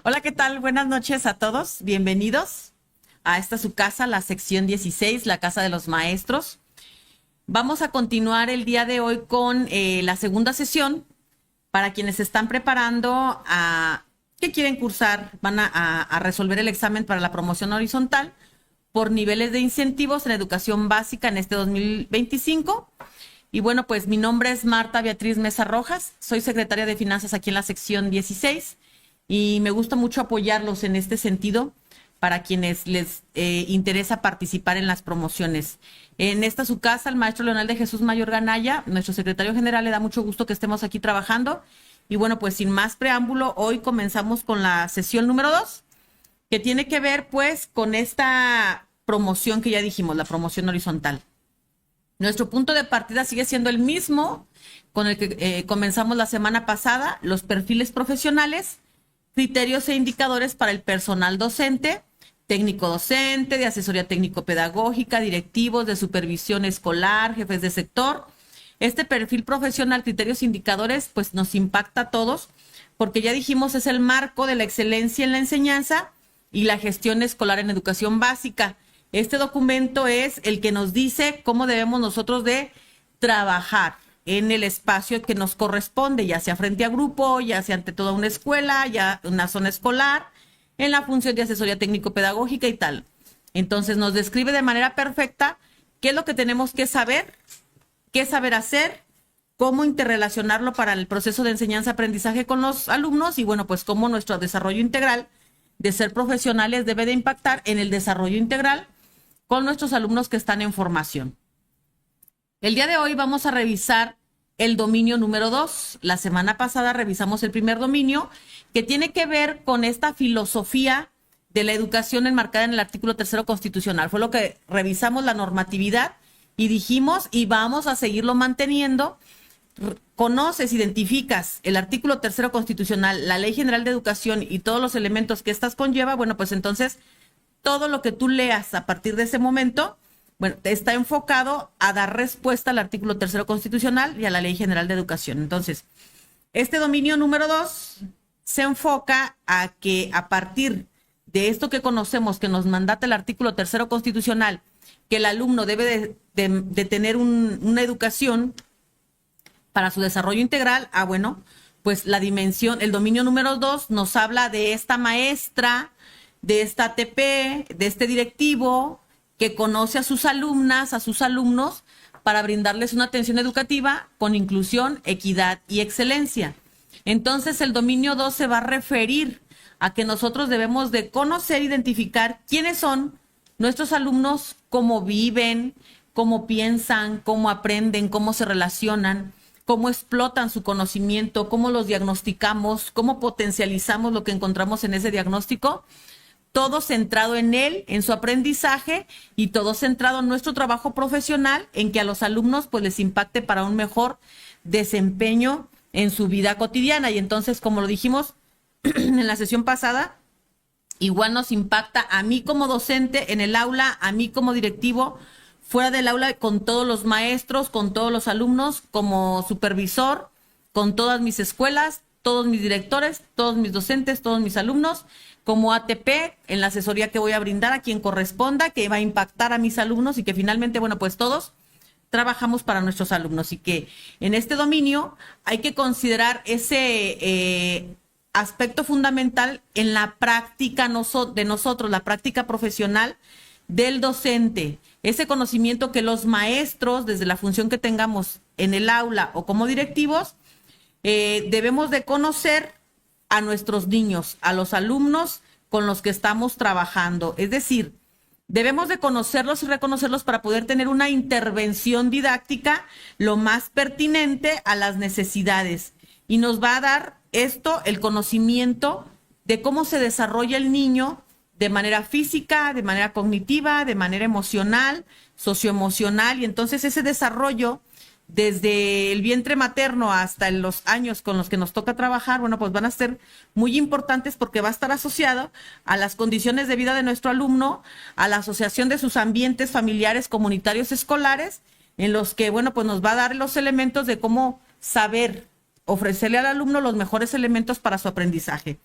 Hola, ¿qué tal? Buenas noches a todos. Bienvenidos a esta su casa, la sección 16, la Casa de los Maestros. Vamos a continuar el día de hoy con la segunda sesión. Para quienes se están preparando que quieren cursar, van a resolver el examen para la promoción horizontal por niveles de incentivos en educación básica en este 2025. Y bueno, pues mi nombre es Marta Beatriz Mesa Rojas, soy secretaria de Finanzas aquí en la sección 16 y me gusta mucho apoyarlos en este sentido para quienes les interesa participar en las promociones. En esta su casa, el maestro Leonel de Jesús Mayor Ganaya, nuestro secretario general, le da mucho gusto que estemos aquí trabajando. Y bueno, pues sin más preámbulo, hoy comenzamos con la sesión número 2, que tiene que ver pues con esta promoción que ya dijimos, la promoción horizontal. Nuestro punto de partida sigue siendo el mismo con el que comenzamos la semana pasada, los perfiles profesionales, criterios e indicadores para el personal docente, técnico docente, de asesoría técnico-pedagógica, directivos, de supervisión escolar, jefes de sector. Este perfil profesional, criterios e indicadores, pues nos impacta a todos, porque ya dijimos es el marco de la excelencia en la enseñanza y la gestión escolar en educación básica. Este documento es el que nos dice cómo debemos nosotros de trabajar en el espacio que nos corresponde, ya sea frente a grupo, ya sea ante toda una escuela, ya una zona escolar, en la función de asesoría técnico-pedagógica y tal. Entonces nos describe de manera perfecta qué es lo que tenemos que saber, qué saber hacer, cómo interrelacionarlo para el proceso de enseñanza-aprendizaje con los alumnos y bueno, pues cómo nuestro desarrollo integral de ser profesionales debe de impactar en el desarrollo integral con nuestros alumnos que están en formación. El día de hoy vamos a revisar el dominio número 2. La semana pasada revisamos el primer dominio, que tiene que ver con esta filosofía de la educación enmarcada en el artículo 3 constitucional. Fue lo que revisamos, la normatividad, y dijimos, y vamos a seguirlo manteniendo. Conoces, identificas el artículo 3 constitucional, la Ley General de Educación y todos los elementos que estas conlleva, bueno, pues entonces todo lo que tú leas a partir de ese momento, bueno, está enfocado a dar respuesta al artículo 3 constitucional y a la Ley General de Educación. Entonces, este dominio número 2 se enfoca a que a partir de esto que conocemos, que nos mandata el artículo 3 constitucional, que el alumno debe de tener una educación para su desarrollo integral, bueno, pues la dimensión, el dominio número 2 nos habla de esta maestra, de esta ATP, de este directivo que conoce a sus alumnas, a sus alumnos, para brindarles una atención educativa con inclusión, equidad y excelencia. Entonces, el dominio 2 se va a referir a que nosotros debemos de conocer, identificar quiénes son nuestros alumnos, cómo viven, cómo piensan, cómo aprenden, cómo se relacionan, cómo explotan su conocimiento, cómo los diagnosticamos, cómo potencializamos lo que encontramos en ese diagnóstico, todo centrado en él, en su aprendizaje y todo centrado en nuestro trabajo profesional, en que a los alumnos pues les impacte para un mejor desempeño en su vida cotidiana. Y entonces, como lo dijimos en la sesión pasada, igual nos impacta a mí como docente en el aula, a mí como directivo, fuera del aula, con todos los maestros, con todos los alumnos, como supervisor, con todas mis escuelas, todos mis directores, todos mis docentes, todos mis alumnos, como ATP, en la asesoría que voy a brindar a quien corresponda, que va a impactar a mis alumnos y que finalmente, bueno, pues todos trabajamos para nuestros alumnos y que en este dominio hay que considerar ese aspecto fundamental en la práctica de nosotros, la práctica profesional del docente, ese conocimiento que los maestros, desde la función que tengamos en el aula o como directivos, debemos de conocer a nuestros niños, a los alumnos con los que estamos trabajando. Es decir, debemos de conocerlos y reconocerlos para poder tener una intervención didáctica lo más pertinente a las necesidades. Y nos va a dar esto, el conocimiento de cómo se desarrolla el niño de manera física, de manera cognitiva, de manera emocional, socioemocional. Y entonces ese desarrollo desde el vientre materno hasta los años con los que nos toca trabajar, bueno, pues van a ser muy importantes porque va a estar asociado a las condiciones de vida de nuestro alumno, a la asociación de sus ambientes familiares, comunitarios, escolares, en los que, bueno, pues nos va a dar los elementos de cómo saber ofrecerle al alumno los mejores elementos para su aprendizaje.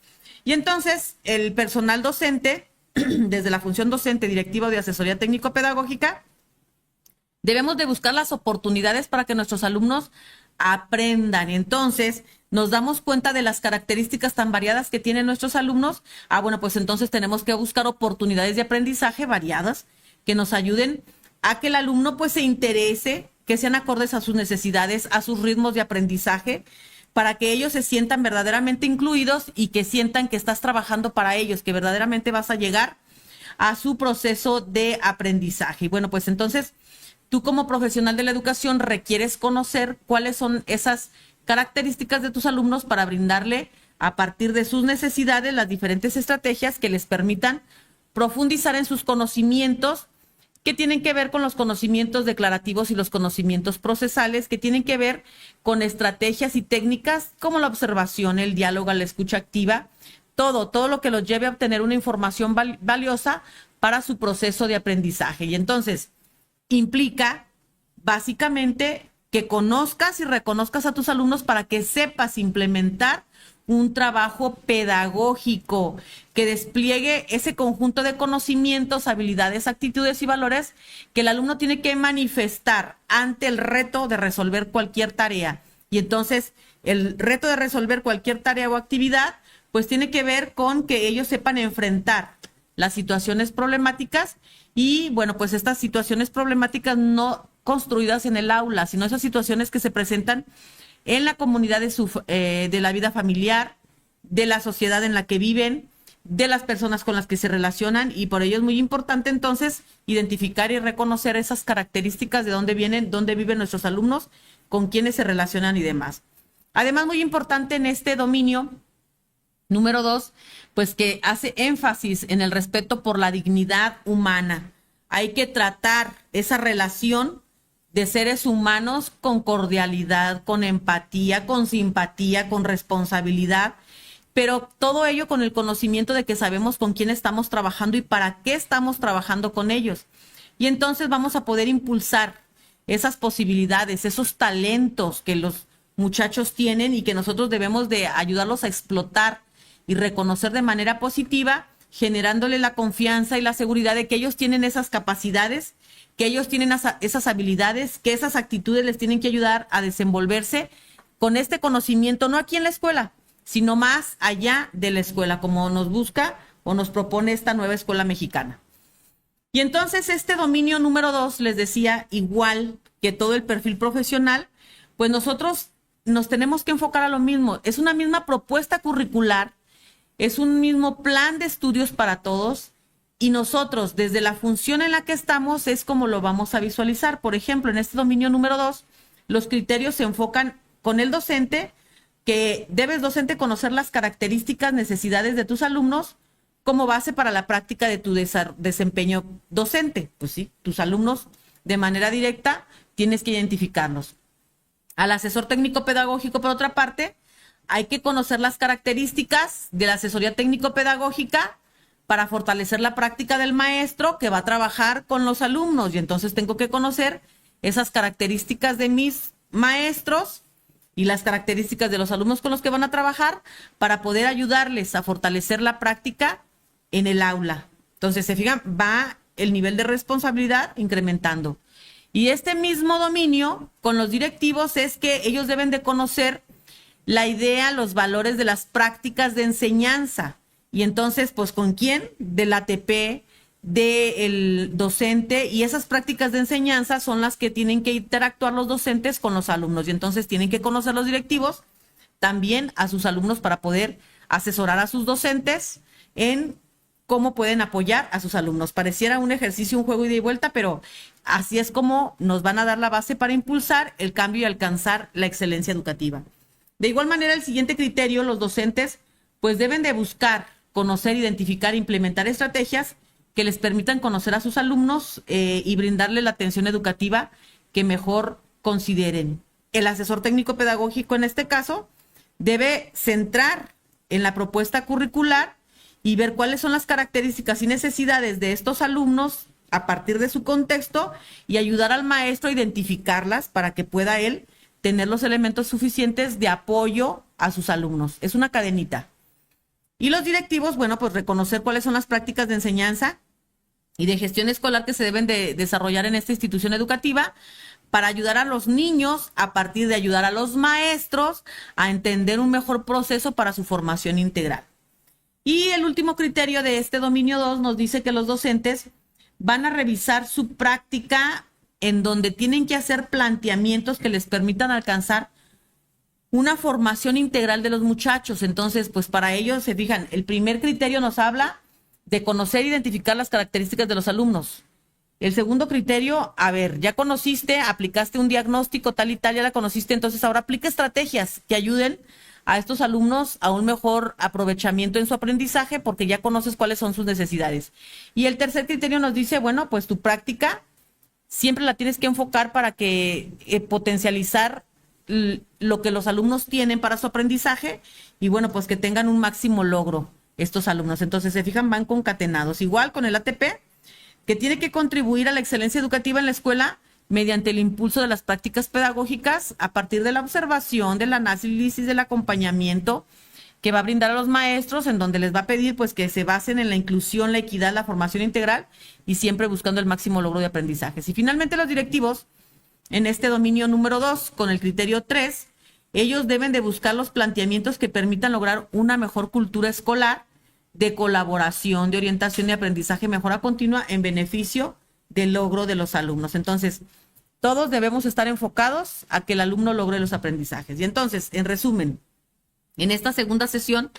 Y entonces el personal docente, desde la función docente, directiva o de asesoría técnico-pedagógica, debemos de buscar las oportunidades para que nuestros alumnos aprendan. Entonces, nos damos cuenta de las características tan variadas que tienen nuestros alumnos. Bueno, pues entonces tenemos que buscar oportunidades de aprendizaje variadas que nos ayuden a que el alumno pues se interese, que sean acordes a sus necesidades, a sus ritmos de aprendizaje, para que ellos se sientan verdaderamente incluidos y que sientan que estás trabajando para ellos, que verdaderamente vas a llegar a su proceso de aprendizaje. Y bueno, pues entonces tú como profesional de la educación requieres conocer cuáles son esas características de tus alumnos para brindarle a partir de sus necesidades las diferentes estrategias que les permitan profundizar en sus conocimientos, que tienen que ver con los conocimientos declarativos y los conocimientos procesales, que tienen que ver con estrategias y técnicas como la observación, el diálogo, la escucha activa, todo lo que los lleve a obtener una información valiosa para su proceso de aprendizaje. Y entonces implica básicamente que conozcas y reconozcas a tus alumnos para que sepas implementar un trabajo pedagógico que despliegue ese conjunto de conocimientos, habilidades, actitudes y valores que el alumno tiene que manifestar ante el reto de resolver cualquier tarea. Y entonces el reto de resolver cualquier tarea o actividad pues tiene que ver con que ellos sepan enfrentar las situaciones problemáticas y bueno, pues estas situaciones problemáticas no construidas en el aula, sino esas situaciones que se presentan en la comunidad de la vida familiar, de la sociedad en la que viven, de las personas con las que se relacionan, y por ello es muy importante entonces identificar y reconocer esas características de dónde vienen, dónde viven nuestros alumnos, con quiénes se relacionan y demás. Además, muy importante en este dominio, número 2, pues que hace énfasis en el respeto por la dignidad humana. Hay que tratar esa relación de seres humanos con cordialidad, con empatía, con simpatía, con responsabilidad, pero todo ello con el conocimiento de que sabemos con quién estamos trabajando y para qué estamos trabajando con ellos. Y entonces vamos a poder impulsar esas posibilidades, esos talentos que los muchachos tienen y que nosotros debemos de ayudarlos a explotar y reconocer de manera positiva, generándole la confianza y la seguridad de que ellos tienen esas capacidades, que ellos tienen esas habilidades, que esas actitudes les tienen que ayudar a desenvolverse con este conocimiento, no aquí en la escuela, sino más allá de la escuela, como nos busca o nos propone esta nueva escuela mexicana. Y entonces este dominio número 2, les decía, igual que todo el perfil profesional, pues nosotros nos tenemos que enfocar a lo mismo. Es una misma propuesta curricular, es un mismo plan de estudios para todos, y nosotros, desde la función en la que estamos, es como lo vamos a visualizar. Por ejemplo, en este dominio número 2, los criterios se enfocan con el docente, que debes docente conocer las características, necesidades de tus alumnos como base para la práctica de tu desempeño docente. Pues sí, tus alumnos de manera directa tienes que identificarlos. Al asesor técnico pedagógico, por otra parte, hay que conocer las características de la asesoría técnico pedagógica para fortalecer la práctica del maestro que va a trabajar con los alumnos. Y entonces tengo que conocer esas características de mis maestros y las características de los alumnos con los que van a trabajar para poder ayudarles a fortalecer la práctica en el aula. Entonces, se fijan, va el nivel de responsabilidad incrementando. Y este mismo dominio con los directivos es que ellos deben de conocer la idea, los valores de las prácticas de enseñanza. Y entonces, pues, ¿con quién? Del ATP, del docente, y esas prácticas de enseñanza son las que tienen que interactuar los docentes con los alumnos. Y entonces tienen que conocer los directivos también a sus alumnos para poder asesorar a sus docentes en cómo pueden apoyar a sus alumnos. Pareciera un ejercicio, un juego ida y vuelta, pero así es como nos van a dar la base para impulsar el cambio y alcanzar la excelencia educativa. De igual manera, el siguiente criterio, los docentes pues deben de buscar, conocer, identificar e implementar estrategias que les permitan conocer a sus alumnos y brindarle la atención educativa que mejor consideren. El asesor técnico pedagógico en este caso debe centrar en la propuesta curricular y ver cuáles son las características y necesidades de estos alumnos a partir de su contexto y ayudar al maestro a identificarlas para que pueda él tener los elementos suficientes de apoyo a sus alumnos. Es una cadenita. Y los directivos, bueno, pues reconocer cuáles son las prácticas de enseñanza y de gestión escolar que se deben de desarrollar en esta institución educativa para ayudar a los niños a partir de ayudar a los maestros a entender un mejor proceso para su formación integral. Y el último criterio de este dominio 2 nos dice que los docentes van a revisar su práctica en donde tienen que hacer planteamientos que les permitan alcanzar una formación integral de los muchachos. Entonces, pues para ellos, se fijan, el primer criterio nos habla de conocer e identificar las características de los alumnos. El segundo criterio, a ver, ya conociste, aplicaste un diagnóstico tal y tal, ya la conociste, entonces ahora aplica estrategias que ayuden a estos alumnos a un mejor aprovechamiento en su aprendizaje porque ya conoces cuáles son sus necesidades. Y el tercer criterio nos dice, bueno, pues tu práctica siempre la tienes que enfocar para que potencializar lo que los alumnos tienen para su aprendizaje y bueno, pues que tengan un máximo logro estos alumnos. Entonces, se fijan, van concatenados. Igual con el ATP, que tiene que contribuir a la excelencia educativa en la escuela mediante el impulso de las prácticas pedagógicas a partir de la observación, del análisis, del acompañamiento que va a brindar a los maestros, en donde les va a pedir pues que se basen en la inclusión, la equidad, la formación integral y siempre buscando el máximo logro de aprendizajes. Y finalmente los directivos, en este dominio número 2, con el criterio 3, ellos deben de buscar los planteamientos que permitan lograr una mejor cultura escolar de colaboración, de orientación y aprendizaje, mejora continua en beneficio del logro de los alumnos. Entonces, todos debemos estar enfocados a que el alumno logre los aprendizajes. Y entonces, en resumen, en esta segunda sesión,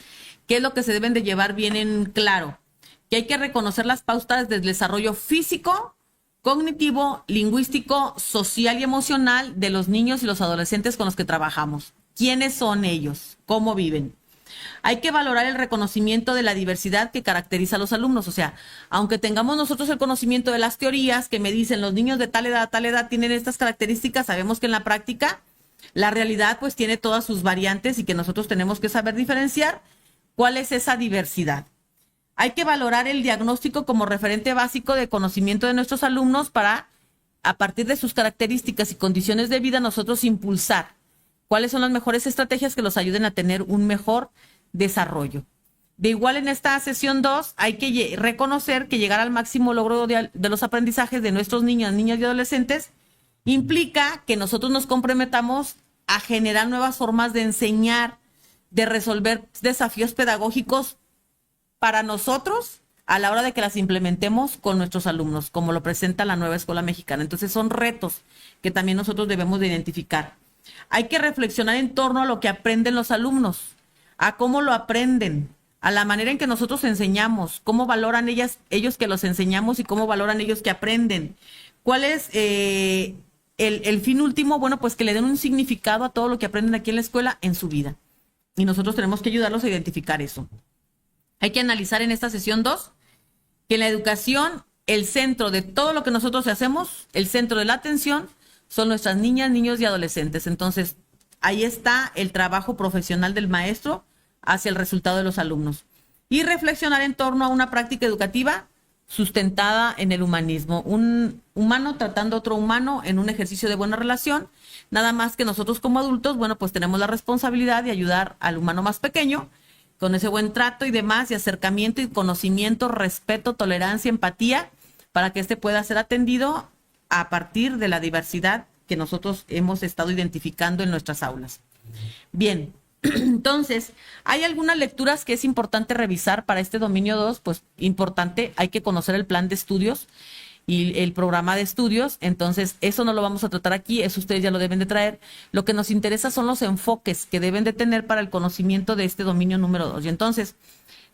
¿qué es lo que se deben de llevar bien en claro? Que hay que reconocer las pautas del desarrollo físico, cognitivo, lingüístico, social y emocional de los niños y los adolescentes con los que trabajamos. ¿Quiénes son ellos? ¿Cómo viven? Hay que valorar el reconocimiento de la diversidad que caracteriza a los alumnos. O sea, aunque tengamos nosotros el conocimiento de las teorías que me dicen los niños de tal edad tienen estas características, sabemos que en la práctica la realidad pues tiene todas sus variantes y que nosotros tenemos que saber diferenciar cuál es esa diversidad. Hay que valorar el diagnóstico como referente básico de conocimiento de nuestros alumnos para, a partir de sus características y condiciones de vida, nosotros impulsar cuáles son las mejores estrategias que los ayuden a tener un mejor desarrollo. De igual, en esta sesión 2 hay que reconocer que llegar al máximo logro de los aprendizajes de nuestros niños, niñas y adolescentes implica que nosotros nos comprometamos a generar nuevas formas de enseñar, de resolver desafíos pedagógicos para nosotros a la hora de que las implementemos con nuestros alumnos, como lo presenta la nueva escuela mexicana. Entonces son retos que también nosotros debemos de identificar. Hay que reflexionar en torno a lo que aprenden los alumnos, a cómo lo aprenden, a la manera en que nosotros enseñamos, cómo valoran ellos que los enseñamos y cómo valoran ellos que aprenden. ¿Cuál es el fin último? Bueno, pues que le den un significado a todo lo que aprenden aquí en la escuela en su vida. Y nosotros tenemos que ayudarlos a identificar eso. Hay que analizar en esta sesión 2 que en la educación, el centro de todo lo que nosotros hacemos, el centro de la atención, son nuestras niñas, niños y adolescentes. Entonces, ahí está el trabajo profesional del maestro hacia el resultado de los alumnos. Y reflexionar en torno a una práctica educativa sustentada en el humanismo. Un humano tratando a otro humano en un ejercicio de buena relación. Nada más que nosotros como adultos, bueno, pues tenemos la responsabilidad de ayudar al humano más pequeño con ese buen trato y demás, y acercamiento y conocimiento, respeto, tolerancia, empatía, para que éste pueda ser atendido a partir de la diversidad que nosotros hemos estado identificando en nuestras aulas. Bien, entonces, ¿hay algunas lecturas que es importante revisar para este dominio 2? Pues importante, hay que conocer el plan de estudios y el programa de estudios. Entonces, eso no lo vamos a tratar aquí, eso ustedes ya lo deben de traer. Lo que nos interesa son los enfoques que deben de tener para el conocimiento de este dominio número 2. Y entonces,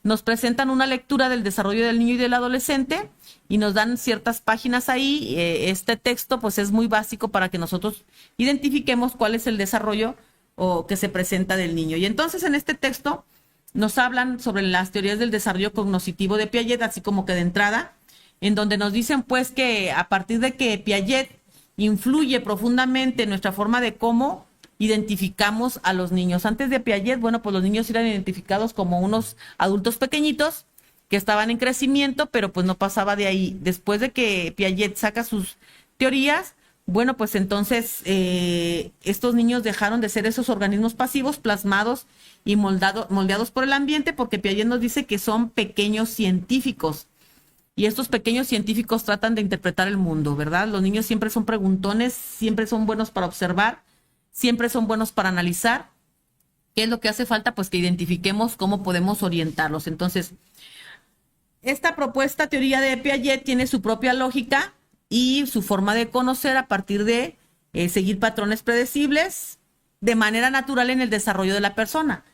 nos presentan una lectura del desarrollo del niño y del adolescente y nos dan ciertas páginas ahí. Este texto pues es muy básico para que nosotros identifiquemos cuál es el desarrollo o que se presenta del niño. Y entonces en este texto nos hablan sobre las teorías del desarrollo cognitivo de Piaget, así como que de entrada, en donde nos dicen pues que a partir de que Piaget influye profundamente en nuestra forma de cómo identificamos a los niños. Antes de Piaget, bueno, pues los niños eran identificados como unos adultos pequeñitos que estaban en crecimiento, pero pues no pasaba de ahí. Después de que Piaget saca sus teorías, bueno, pues entonces estos niños dejaron de ser esos organismos pasivos plasmados y moldeados por el ambiente, porque Piaget nos dice que son pequeños científicos. Y estos pequeños científicos tratan de interpretar el mundo, ¿verdad? Los niños siempre son preguntones, siempre son buenos para observar, siempre son buenos para analizar. ¿Qué es lo que hace falta? Pues que identifiquemos cómo podemos orientarlos. Entonces, esta propuesta teoría de Piaget tiene su propia lógica y su forma de conocer a partir de seguir patrones predecibles de manera natural en el desarrollo de la persona.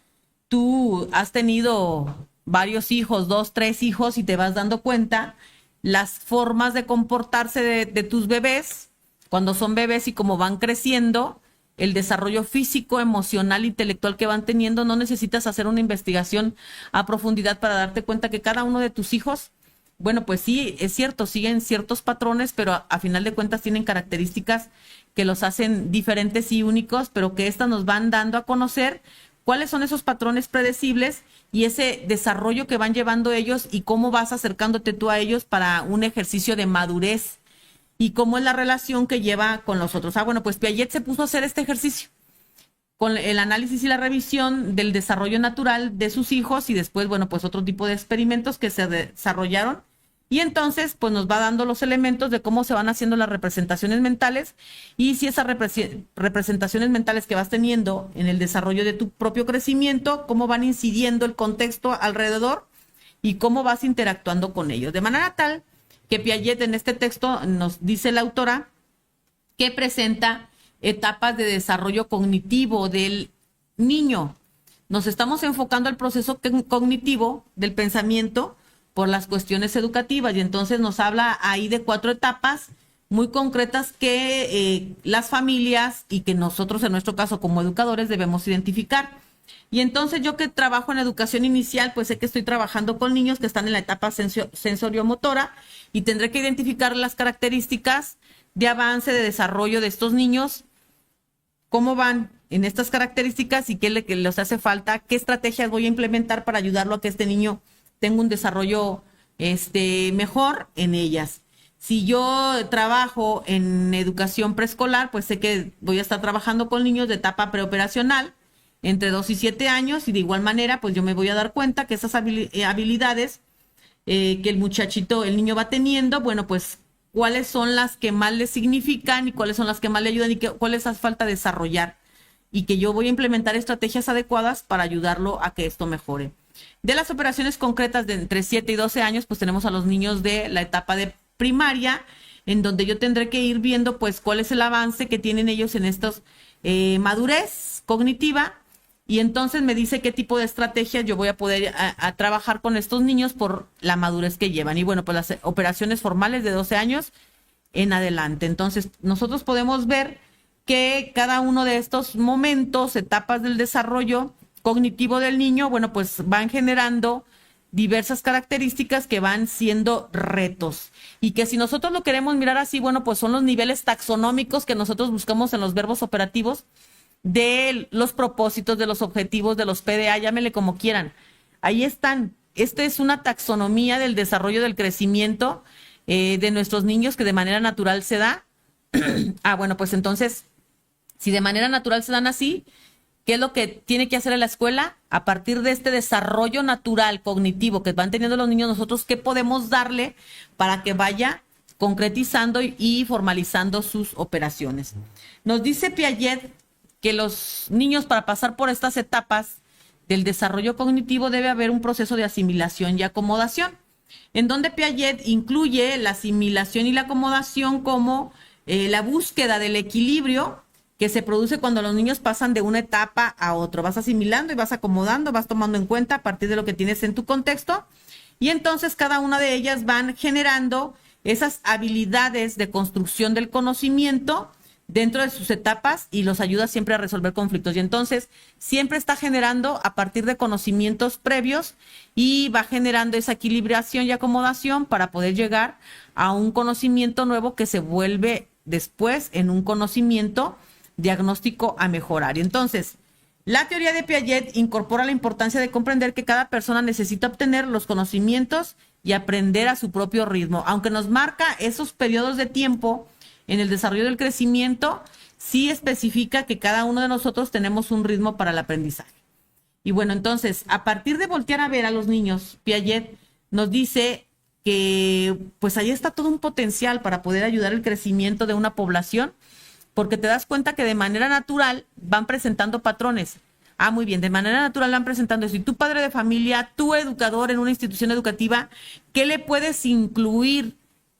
Tú has tenido varios hijos, 2, 3 hijos, y te vas dando cuenta las formas de comportarse de tus bebés cuando son bebés y cómo van creciendo, el desarrollo físico, emocional, intelectual que van teniendo. No necesitas hacer una investigación a profundidad para darte cuenta que cada uno de tus hijos, bueno, pues sí, es cierto, siguen ciertos patrones, pero a final de cuentas tienen características que los hacen diferentes y únicos, pero que estas nos van dando a conocer cuáles son esos patrones predecibles y ese desarrollo que van llevando ellos y cómo vas acercándote tú a ellos para un ejercicio de madurez y cómo es la relación que lleva con los otros. Bueno, pues Piaget se puso a hacer este ejercicio con el análisis y la revisión del desarrollo natural de sus hijos y después, bueno, pues otro tipo de experimentos que se desarrollaron. Y entonces, pues nos va dando los elementos de cómo se van haciendo las representaciones mentales y si esas representaciones mentales que vas teniendo en el desarrollo de tu propio crecimiento, cómo van incidiendo el contexto alrededor y cómo vas interactuando con ellos. De manera tal que Piaget en este texto nos dice la autora que presenta etapas de desarrollo cognitivo del niño. Nos estamos enfocando al proceso cognitivo del pensamiento por las cuestiones educativas y entonces nos habla ahí de 4 etapas muy concretas que las familias y que nosotros en nuestro caso como educadores debemos identificar. Y entonces yo que trabajo en educación inicial, pues sé que estoy trabajando con niños que están en la etapa sensoriomotora y tendré que identificar las características de avance, de desarrollo de estos niños, cómo van en estas características y qué les hace falta, qué estrategias voy a implementar para ayudarlo a que este niño tenga un desarrollo mejor en ellas. Si yo trabajo en educación preescolar, pues sé que voy a estar trabajando con niños de etapa preoperacional, entre 2 y 7 años, y de igual manera, pues yo me voy a dar cuenta que esas habilidades que el niño va teniendo, bueno, pues cuáles son las que más le significan y cuáles son las que más le ayudan y cuáles hace falta desarrollar. Y que yo voy a implementar estrategias adecuadas para ayudarlo a que esto mejore. De las operaciones concretas de entre 7 y 12 años, pues tenemos a los niños de la etapa de primaria, en donde yo tendré que ir viendo pues cuál es el avance que tienen ellos en estos madurez cognitiva y entonces me dice qué tipo de estrategias yo voy a poder a trabajar con estos niños por la madurez que llevan. Y bueno, pues las operaciones formales de 12 años en adelante. Entonces, nosotros podemos ver que cada uno de estos momentos, etapas del desarrollo cognitivo del niño, bueno, pues van generando diversas características que van siendo retos y que si nosotros lo queremos mirar así, bueno, pues son los niveles taxonómicos que nosotros buscamos en los verbos operativos de los propósitos, de los objetivos, de los PDA, llámenle como quieran. Ahí están. Esta es una taxonomía del desarrollo del crecimiento de nuestros niños que de manera natural se da. Bueno, pues entonces, si de manera natural se dan así, ¿qué es lo que tiene que hacer en la escuela? A partir de este desarrollo natural, cognitivo que van teniendo los niños, nosotros, ¿qué podemos darle para que vaya concretizando y formalizando sus operaciones? Nos dice Piaget que los niños, para pasar por estas etapas del desarrollo cognitivo, debe haber un proceso de asimilación y acomodación, en donde Piaget incluye la asimilación y la acomodación como la búsqueda del equilibrio que se produce cuando los niños pasan de una etapa a otra. Vas asimilando y vas acomodando, vas tomando en cuenta a partir de lo que tienes en tu contexto y entonces cada una de ellas van generando esas habilidades de construcción del conocimiento dentro de sus etapas y los ayuda siempre a resolver conflictos. Y entonces siempre está generando a partir de conocimientos previos y va generando esa equilibración y acomodación para poder llegar a un conocimiento nuevo que se vuelve después en un conocimiento diagnóstico a mejorar. Y entonces, la teoría de Piaget incorpora la importancia de comprender que cada persona necesita obtener los conocimientos y aprender a su propio ritmo, aunque nos marca esos periodos de tiempo en el desarrollo del crecimiento, sí especifica que cada uno de nosotros tenemos un ritmo para el aprendizaje. Y bueno, entonces, a partir de voltear a ver a los niños, Piaget nos dice que pues ahí está todo un potencial para poder ayudar el crecimiento de una población, porque te das cuenta que de manera natural van presentando patrones. Ah, muy bien, de manera natural van presentando eso. Y tu padre de familia, tu educador en una institución educativa, ¿qué le puedes incluir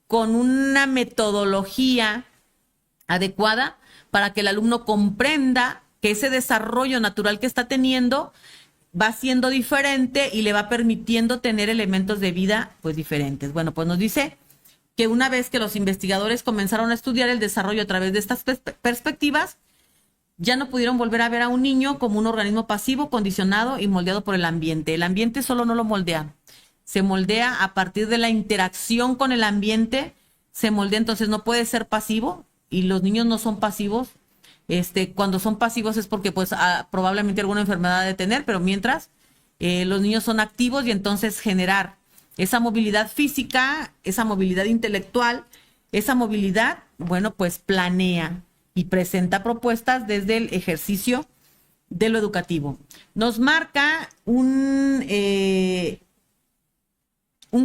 con una metodología adecuada para que el alumno comprenda que ese desarrollo natural que está teniendo va siendo diferente y le va permitiendo tener elementos de vida pues diferentes? Bueno, pues nos dice que una vez que los investigadores comenzaron a estudiar el desarrollo a través de estas perspectivas, ya no pudieron volver a ver a un niño como un organismo pasivo, condicionado y moldeado por el ambiente. El ambiente solo no lo moldea, se moldea a partir de la interacción con el ambiente, se moldea, entonces no puede ser pasivo, y los niños no son pasivos. Cuando son pasivos es porque pues probablemente alguna enfermedad de tener, pero mientras los niños son activos, y entonces generar esa movilidad física, esa movilidad intelectual, esa movilidad, bueno, pues planea y presenta propuestas desde el ejercicio de lo educativo. Nos marca un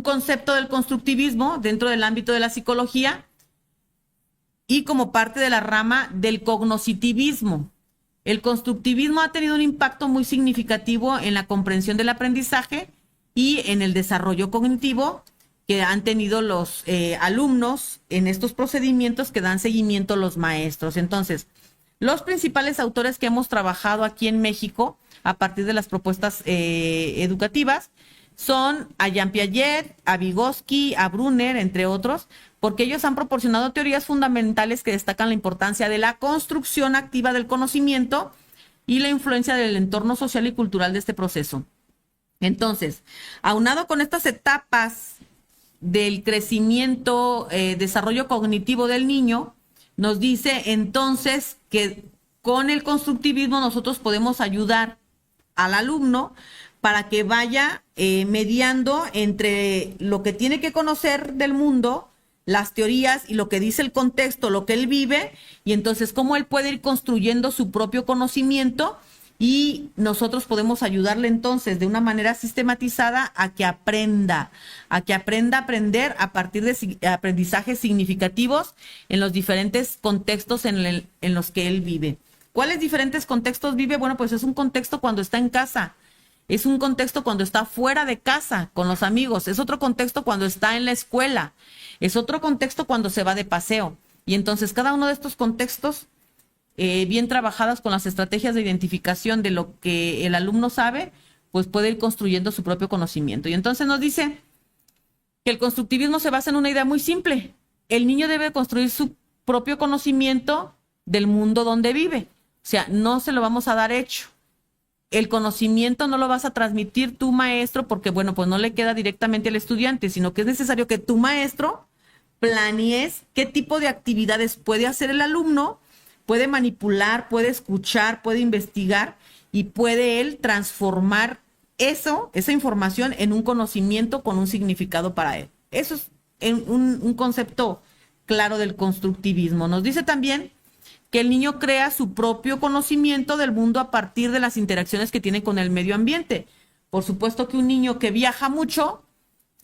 concepto del constructivismo dentro del ámbito de la psicología y como parte de la rama del cognoscitivismo. El constructivismo ha tenido un impacto muy significativo en la comprensión del aprendizaje y en el desarrollo cognitivo que han tenido los alumnos en estos procedimientos que dan seguimiento a los maestros. Entonces, los principales autores que hemos trabajado aquí en México a partir de las propuestas educativas son a Jean Piaget, a Vygotsky, a Brunner, entre otros, porque ellos han proporcionado teorías fundamentales que destacan la importancia de la construcción activa del conocimiento y la influencia del entorno social y cultural de este proceso. Entonces, aunado con estas etapas del crecimiento, desarrollo cognitivo del niño, nos dice entonces que con el constructivismo nosotros podemos ayudar al alumno para que vaya mediando entre lo que tiene que conocer del mundo, las teorías y lo que dice el contexto, lo que él vive, y entonces cómo él puede ir construyendo su propio conocimiento, y nosotros podemos ayudarle entonces de una manera sistematizada a que aprenda a aprender a partir de aprendizajes significativos en los diferentes contextos en los que él vive. ¿Cuáles diferentes contextos vive? Bueno, pues es un contexto cuando está en casa, es un contexto cuando está fuera de casa con los amigos, es otro contexto cuando está en la escuela, es otro contexto cuando se va de paseo. Y entonces cada uno de estos contextos, bien trabajadas con las estrategias de identificación de lo que el alumno sabe, pues puede ir construyendo su propio conocimiento. Y entonces nos dice que el constructivismo se basa en una idea muy simple. El niño debe construir su propio conocimiento del mundo donde vive. O sea, no se lo vamos a dar hecho. El conocimiento no lo vas a transmitir tu maestro porque, bueno, pues no le queda directamente al estudiante, sino que es necesario que tu maestro planees qué tipo de actividades puede hacer el alumno, puede manipular, puede escuchar, puede investigar y puede él transformar esa información en un conocimiento con un significado para él. Eso es un concepto claro del constructivismo. Nos dice también que el niño crea su propio conocimiento del mundo a partir de las interacciones que tiene con el medio ambiente. Por supuesto que un niño que viaja mucho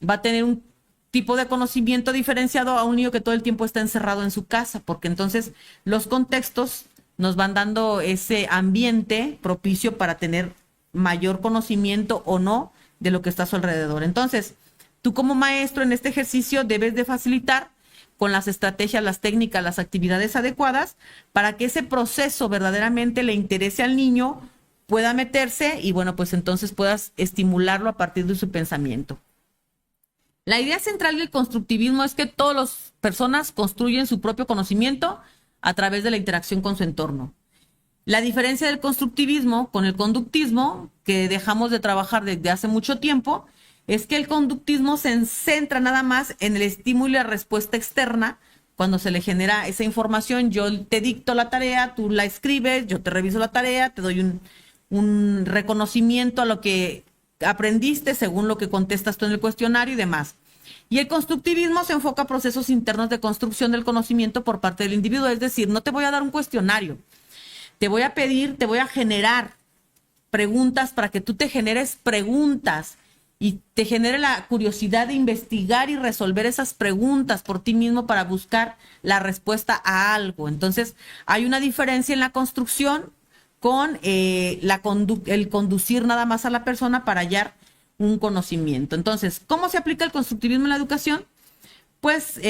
va a tener un tipo de conocimiento diferenciado a un niño que todo el tiempo está encerrado en su casa, porque entonces los contextos nos van dando ese ambiente propicio para tener mayor conocimiento o no de lo que está a su alrededor. Entonces, tú como maestro en este ejercicio debes de facilitar con las estrategias, las técnicas, las actividades adecuadas para que ese proceso verdaderamente le interese al niño, pueda meterse y bueno, pues entonces puedas estimularlo a partir de su pensamiento. La idea central del constructivismo es que todas las personas construyen su propio conocimiento a través de la interacción con su entorno. La diferencia del constructivismo con el conductismo, que dejamos de trabajar desde hace mucho tiempo, es que el conductismo se centra nada más en el estímulo y la respuesta externa. Cuando se le genera esa información, yo te dicto la tarea, tú la escribes, yo te reviso la tarea, te doy un reconocimiento a lo que aprendiste según lo que contestas tú en el cuestionario y demás. Y el constructivismo se enfoca a procesos internos de construcción del conocimiento por parte del individuo. Es decir, no te voy a dar un cuestionario, te voy a pedir, te voy a generar preguntas para que tú te generes preguntas y te genere la curiosidad de investigar y resolver esas preguntas por ti mismo para buscar la respuesta a algo. Entonces, hay una diferencia en la construcción con el conducir nada más a la persona para hallar un conocimiento. Entonces, ¿cómo se aplica el constructivismo en la educación? Pues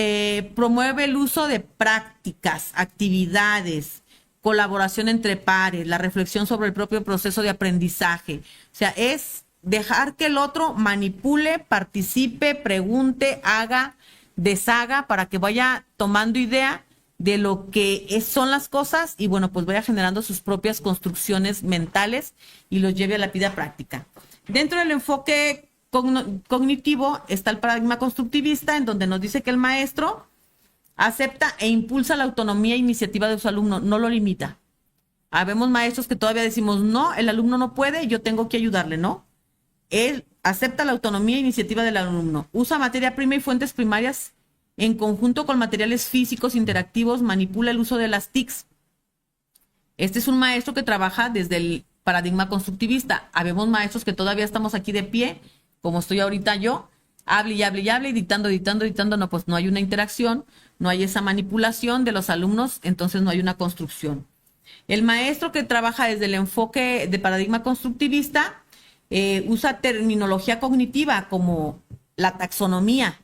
promueve el uso de prácticas, actividades, colaboración entre pares, la reflexión sobre el propio proceso de aprendizaje. O sea, es dejar que el otro manipule, participe, pregunte, haga, deshaga, para que vaya tomando idea de lo que son las cosas y bueno, pues vaya generando sus propias construcciones mentales y los lleve a la vida práctica. Dentro del enfoque cognitivo está el paradigma constructivista, en donde nos dice que el maestro acepta e impulsa la autonomía e iniciativa de su alumno, no lo limita. Habemos maestros que todavía decimos, no, el alumno no puede, yo tengo que ayudarle, ¿no? Él acepta la autonomía e iniciativa del alumno, usa materia prima y fuentes primarias en conjunto con materiales físicos interactivos, manipula el uso de las TICs. Este es un maestro que trabaja desde el paradigma constructivista. Habemos maestros que todavía estamos aquí de pie, como estoy ahorita yo, hable y hable y hable, y dictando, no, pues no hay una interacción, no hay esa manipulación de los alumnos, entonces no hay una construcción. El maestro que trabaja desde el enfoque de paradigma constructivista usa terminología cognitiva como la taxonomía,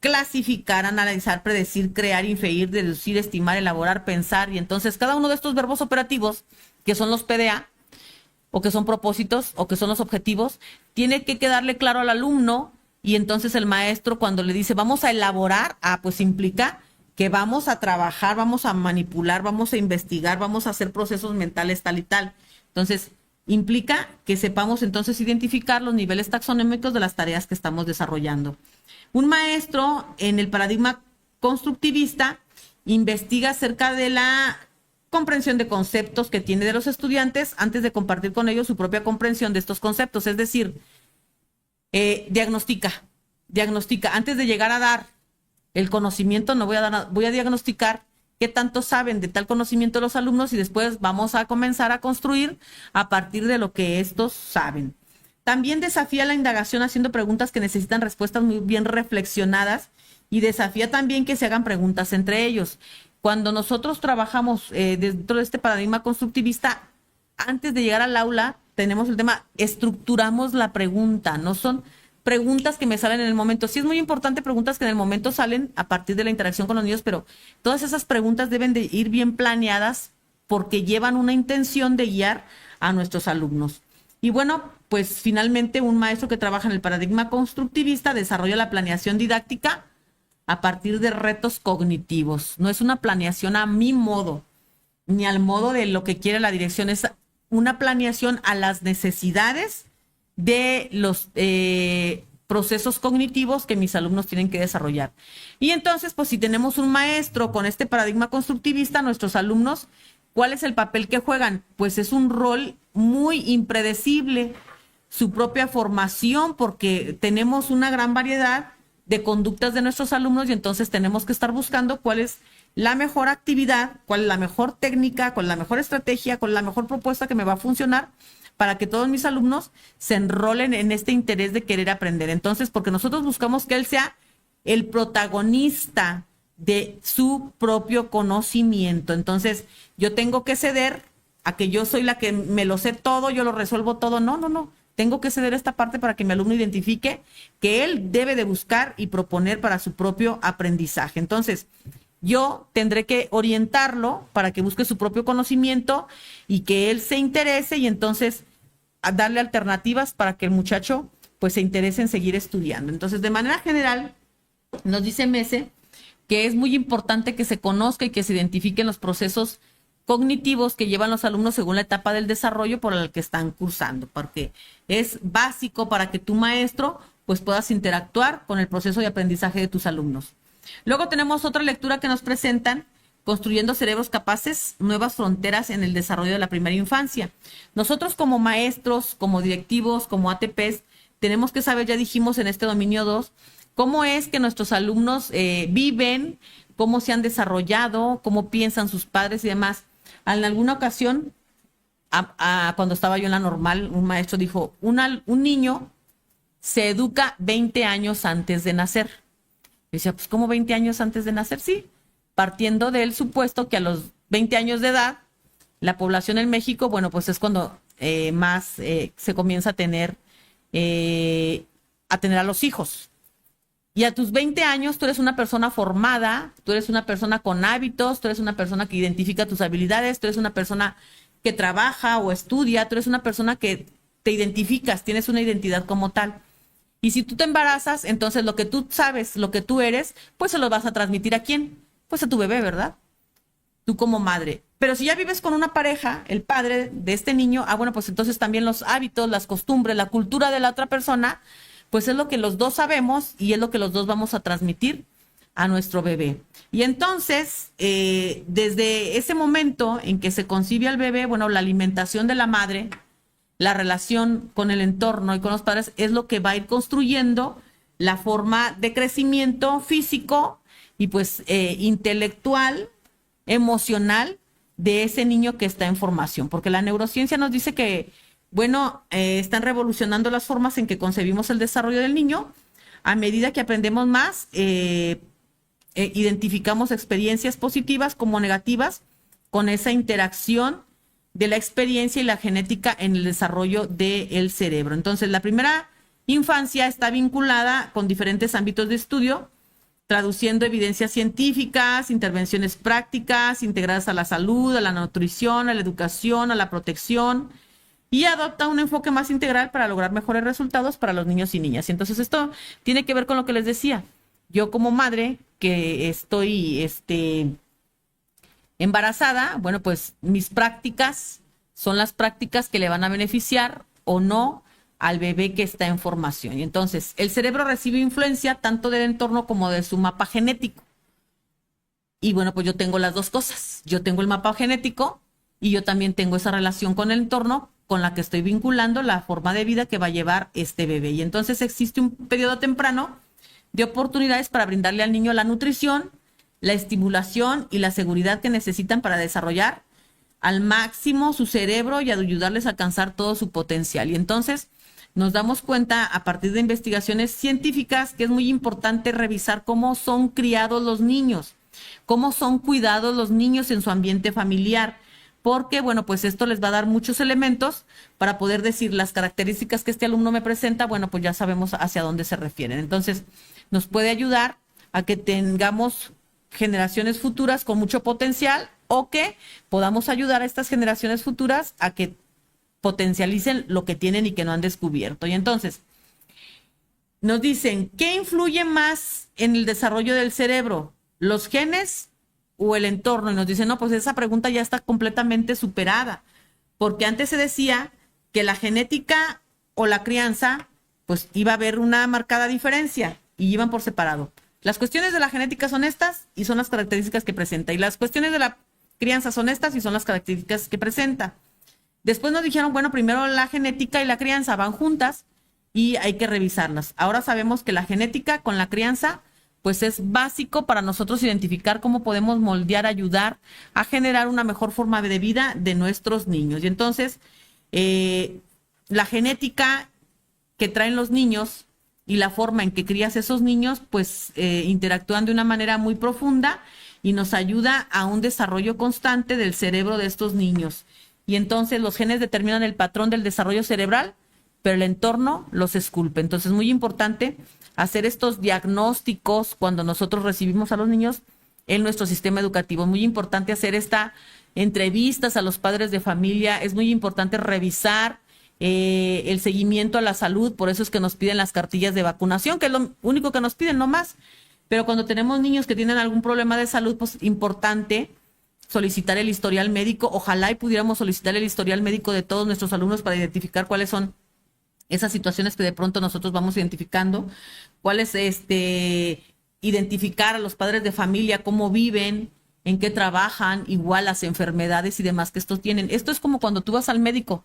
clasificar, analizar, predecir, crear, inferir, deducir, estimar, elaborar, pensar, y entonces cada uno de estos verbos operativos, que son los PDA, o que son propósitos, o que son los objetivos, tiene que quedarle claro al alumno, y entonces el maestro cuando le dice vamos a elaborar, pues implica que vamos a trabajar, vamos a manipular, vamos a investigar, vamos a hacer procesos mentales tal y tal. Entonces, implica que sepamos entonces identificar los niveles taxonómicos de las tareas que estamos desarrollando. Un maestro en el paradigma constructivista investiga acerca de la comprensión de conceptos que tiene de los estudiantes antes de compartir con ellos su propia comprensión de estos conceptos. Es decir, diagnostica. Antes de llegar a dar el conocimiento, voy a diagnosticar qué tanto saben de tal conocimiento los alumnos y después vamos a comenzar a construir a partir de lo que estos saben. También desafía la indagación haciendo preguntas que necesitan respuestas muy bien reflexionadas y desafía también que se hagan preguntas entre ellos. Cuando nosotros trabajamos dentro de este paradigma constructivista, antes de llegar al aula, tenemos el tema, estructuramos la pregunta, no son preguntas que me salen en el momento. Sí es muy importante preguntas que en el momento salen a partir de la interacción con los niños, pero todas esas preguntas deben de ir bien planeadas porque llevan una intención de guiar a nuestros alumnos. Y bueno, pues finalmente un maestro que trabaja en el paradigma constructivista desarrolla la planeación didáctica a partir de retos cognitivos. No es una planeación a mi modo, ni al modo de lo que quiere la dirección, es una planeación a las necesidades de los procesos cognitivos que mis alumnos tienen que desarrollar. Y entonces, pues si tenemos un maestro con este paradigma constructivista, nuestros alumnos, ¿cuál es el papel que juegan? Pues es un rol muy impredecible, su propia formación, porque tenemos una gran variedad de conductas de nuestros alumnos y entonces tenemos que estar buscando cuál es la mejor actividad, cuál es la mejor técnica, cuál es la mejor estrategia, cuál es la mejor propuesta que me va a funcionar para que todos mis alumnos se enrolen en este interés de querer aprender. Entonces, porque nosotros buscamos que él sea el protagonista de su propio conocimiento. Entonces, yo tengo que ceder a que yo soy la que me lo sé todo, yo lo resuelvo todo. No. Tengo que ceder esta parte para que mi alumno identifique que él debe de buscar y proponer para su propio aprendizaje. Entonces, yo tendré que orientarlo para que busque su propio conocimiento y que él se interese y entonces a darle alternativas para que el muchacho pues se interese en seguir estudiando. Entonces, de manera general, nos dice Mese que es muy importante que se conozca y que se identifiquen los procesos cognitivos que llevan los alumnos según la etapa del desarrollo por el que están cursando, porque es básico para que tu maestro pues puedas interactuar con el proceso de aprendizaje de tus alumnos. Luego tenemos otra lectura que nos presentan, Construyendo cerebros capaces, nuevas fronteras en el desarrollo de la primera infancia. Nosotros como maestros, como directivos, como ATPs, tenemos que saber, ya dijimos en este dominio 2, cómo es que nuestros alumnos viven, cómo se han desarrollado, cómo piensan sus padres y demás. En alguna ocasión, cuando estaba yo en la normal, un maestro dijo, un niño se educa 20 años antes de nacer. Y decía, pues ¿cómo 20 años antes de nacer? Sí, partiendo del supuesto que a los 20 años de edad, la población en México, bueno, pues es cuando más se comienza a tener a los hijos. Y a tus 20 años tú eres una persona formada, tú eres una persona con hábitos, tú eres una persona que identifica tus habilidades, tú eres una persona que trabaja o estudia, tú eres una persona que te identificas, tienes una identidad como tal. Y si tú te embarazas, entonces lo que tú sabes, lo que tú eres, pues se lo vas a transmitir ¿a quién? Pues a tu bebé, ¿verdad? Tú como madre. Pero si ya vives con una pareja, el padre de este niño, bueno, pues entonces también los hábitos, las costumbres, la cultura de la otra persona, pues es lo que los dos sabemos y es lo que los dos vamos a transmitir a nuestro bebé. Y entonces, desde ese momento en que se concibe al bebé, bueno, la alimentación de la madre, la relación con el entorno y con los padres es lo que va a ir construyendo la forma de crecimiento físico y pues intelectual, emocional de ese niño que está en formación. Porque la neurociencia nos dice que, bueno, están revolucionando las formas en que concebimos el desarrollo del niño. A medida que aprendemos más, identificamos experiencias positivas como negativas con esa interacción de la experiencia y la genética en el desarrollo del cerebro. Entonces, la primera infancia está vinculada con diferentes ámbitos de estudio, traduciendo evidencias científicas, intervenciones prácticas integradas a la salud, a la nutrición, a la educación, a la protección, y adopta un enfoque más integral para lograr mejores resultados para los niños y niñas. Y entonces esto tiene que ver con lo que les decía. Yo como madre que estoy embarazada, bueno, pues mis prácticas son las prácticas que le van a beneficiar o no al bebé que está en formación. Y entonces el cerebro recibe influencia tanto del entorno como de su mapa genético. Y bueno, pues yo tengo las dos cosas. Yo tengo el mapa genético y yo también tengo esa relación con el entorno con la que estoy vinculando la forma de vida que va a llevar este bebé. Y entonces existe un periodo temprano de oportunidades para brindarle al niño la nutrición, la estimulación y la seguridad que necesitan para desarrollar al máximo su cerebro y ayudarles a alcanzar todo su potencial. Y entonces nos damos cuenta a partir de investigaciones científicas que es muy importante revisar cómo son criados los niños, cómo son cuidados los niños en su ambiente familiar, porque, bueno, pues esto les va a dar muchos elementos para poder decir las características que este alumno me presenta, bueno, pues ya sabemos hacia dónde se refieren. Entonces, nos puede ayudar a que tengamos generaciones futuras con mucho potencial o que podamos ayudar a estas generaciones futuras a que potencialicen lo que tienen y que no han descubierto. Y entonces, nos dicen, ¿qué influye más en el desarrollo del cerebro? ¿Los genes o el entorno? Y nos dicen, no, pues esa pregunta ya está completamente superada, porque antes se decía que la genética o la crianza, pues iba a haber una marcada diferencia y iban por separado. Las cuestiones de la genética son estas y son las características que presenta, y las cuestiones de la crianza son estas y son las características que presenta. Después nos dijeron, bueno, primero la genética y la crianza van juntas y hay que revisarlas. Ahora sabemos que la genética con la crianza pues es básico para nosotros identificar cómo podemos moldear, ayudar a generar una mejor forma de vida de nuestros niños. Y entonces, la genética que traen los niños y la forma en que crías esos niños, pues interactúan de una manera muy profunda y nos ayuda a un desarrollo constante del cerebro de estos niños. Y entonces los genes determinan el patrón del desarrollo cerebral, pero el entorno los esculpe. Entonces es muy importante hacer estos diagnósticos cuando nosotros recibimos a los niños en nuestro sistema educativo. Es muy importante hacer estas entrevistas a los padres de familia, es muy importante revisar el seguimiento a la salud, por eso es que nos piden las cartillas de vacunación, que es lo único que nos piden, no más. Pero cuando tenemos niños que tienen algún problema de salud, pues importante solicitar el historial médico. Ojalá y pudiéramos solicitar el historial médico de todos nuestros alumnos para identificar cuáles son esas situaciones que de pronto nosotros vamos identificando, cuáles identificar a los padres de familia, cómo viven, en qué trabajan, igual las enfermedades y demás que estos tienen. Esto es como cuando tú vas al médico,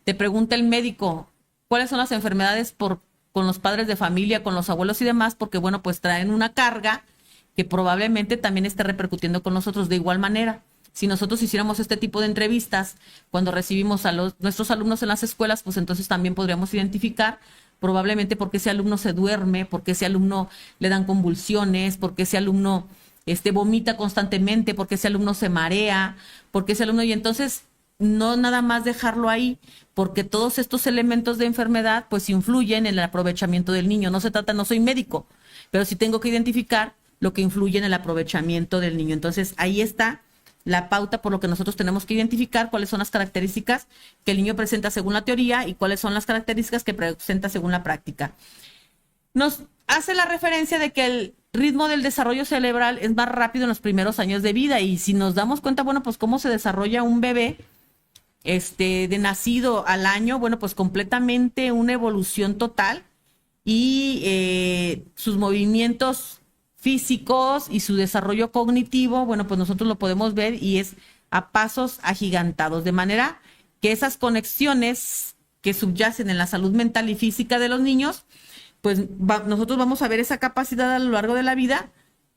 te pregunta el médico, ¿cuáles son las enfermedades por con los padres de familia, con los abuelos y demás, porque bueno, pues traen una carga que probablemente también esté repercutiendo con nosotros de igual manera. Si nosotros hiciéramos este tipo de entrevistas cuando recibimos a nuestros alumnos en las escuelas, pues entonces también podríamos identificar probablemente por qué ese alumno se duerme, por qué ese alumno le dan convulsiones, por qué ese alumno vomita constantemente, por qué ese alumno se marea, por qué ese alumno... Y entonces no nada más dejarlo ahí, porque todos estos elementos de enfermedad pues influyen en el aprovechamiento del niño. No se trata, no soy médico, pero sí tengo que identificar lo que influye en el aprovechamiento del niño. Entonces ahí está la pauta por lo que nosotros tenemos que identificar cuáles son las características que el niño presenta según la teoría y cuáles son las características que presenta según la práctica. Nos hace la referencia de que el ritmo del desarrollo cerebral es más rápido en los primeros años de vida, y si nos damos cuenta, bueno, pues cómo se desarrolla un bebé de nacido al año, bueno, pues completamente una evolución total, y sus movimientos físicos y su desarrollo cognitivo, bueno, pues nosotros lo podemos ver y es a pasos agigantados, de manera que esas conexiones que subyacen en la salud mental y física de los niños, pues nosotros vamos a ver esa capacidad a lo largo de la vida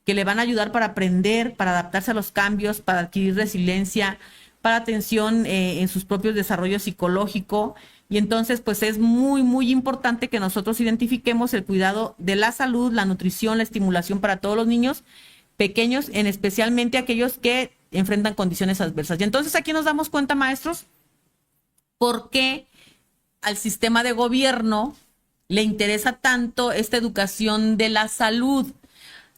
que le van a ayudar para aprender, para adaptarse a los cambios, para adquirir resiliencia, para atención en sus propios desarrollos psicológico. Y entonces, pues es muy, muy importante que nosotros identifiquemos el cuidado de la salud, la nutrición, la estimulación para todos los niños pequeños, en especialmente aquellos que enfrentan condiciones adversas. Y entonces aquí nos damos cuenta, maestros, por qué al sistema de gobierno le interesa tanto esta educación de la salud.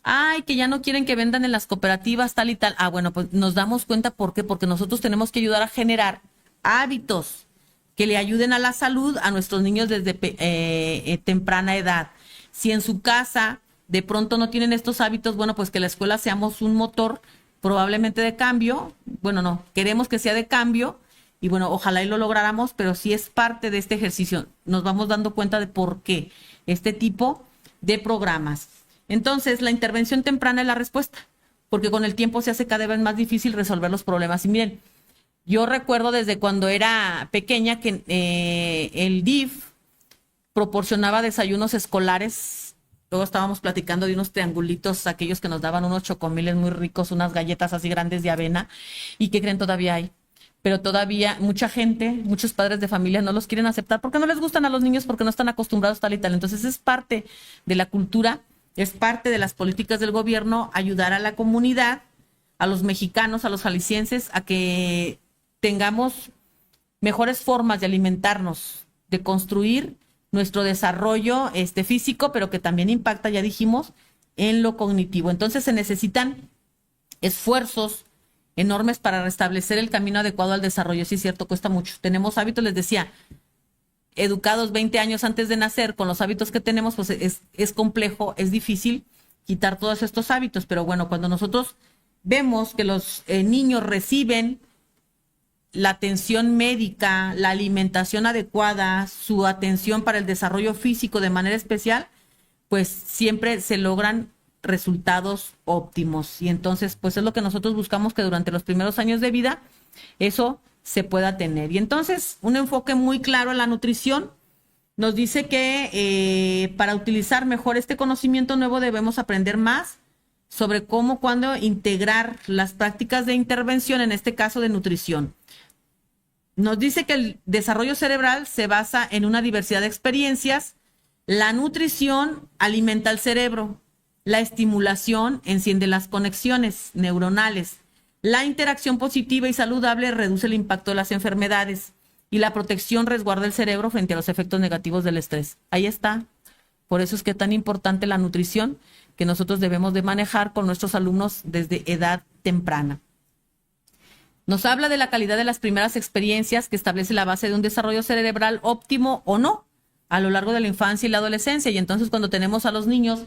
Ay, que ya no quieren que vendan en las cooperativas tal y tal. Ah, bueno, pues nos damos cuenta por qué, porque nosotros tenemos que ayudar a generar hábitos que le ayuden a la salud a nuestros niños desde temprana edad. Si en su casa de pronto no tienen estos hábitos, bueno, pues que la escuela seamos un motor probablemente de cambio. Bueno, no, queremos que sea de cambio y bueno, ojalá y lo lográramos, pero si es parte de este ejercicio, nos vamos dando cuenta de por qué este tipo de programas. Entonces, la intervención temprana es la respuesta, porque con el tiempo se hace cada vez más difícil resolver los problemas. Y miren, yo recuerdo desde cuando era pequeña que el DIF proporcionaba desayunos escolares. Luego estábamos platicando de unos triangulitos, aquellos que nos daban unos chocomiles muy ricos, unas galletas así grandes de avena. ¿Y qué creen? Todavía hay. Pero todavía mucha gente, muchos padres de familia no los quieren aceptar porque no les gustan a los niños, porque no están acostumbrados tal y tal. Entonces es parte de la cultura, es parte de las políticas del gobierno ayudar a la comunidad, a los mexicanos, a los jaliscienses, a que tengamos mejores formas de alimentarnos, de construir nuestro desarrollo físico, pero que también impacta, ya dijimos, en lo cognitivo. Entonces se necesitan esfuerzos enormes para restablecer el camino adecuado al desarrollo. Sí, es cierto, cuesta mucho. Tenemos hábitos, les decía, educados 20 años antes de nacer, con los hábitos que tenemos, pues es complejo, es difícil quitar todos estos hábitos, pero bueno, cuando nosotros vemos que los niños reciben la atención médica, la alimentación adecuada, su atención para el desarrollo físico de manera especial, pues siempre se logran resultados óptimos. Y entonces, pues es lo que nosotros buscamos, que durante los primeros años de vida eso se pueda tener. Y entonces, un enfoque muy claro en la nutrición nos dice que para utilizar mejor este conocimiento nuevo debemos aprender más sobre cómo, cuándo integrar las prácticas de intervención, en este caso de nutrición. Nos dice que el desarrollo cerebral se basa en una diversidad de experiencias. La nutrición alimenta el cerebro. La estimulación enciende las conexiones neuronales. La interacción positiva y saludable reduce el impacto de las enfermedades. Y la protección resguarda el cerebro frente a los efectos negativos del estrés. Ahí está. Por eso es que es tan importante la nutrición que nosotros debemos de manejar con nuestros alumnos desde edad temprana. Nos habla de la calidad de las primeras experiencias que establece la base de un desarrollo cerebral óptimo o no a lo largo de la infancia y la adolescencia. Y entonces cuando tenemos a los niños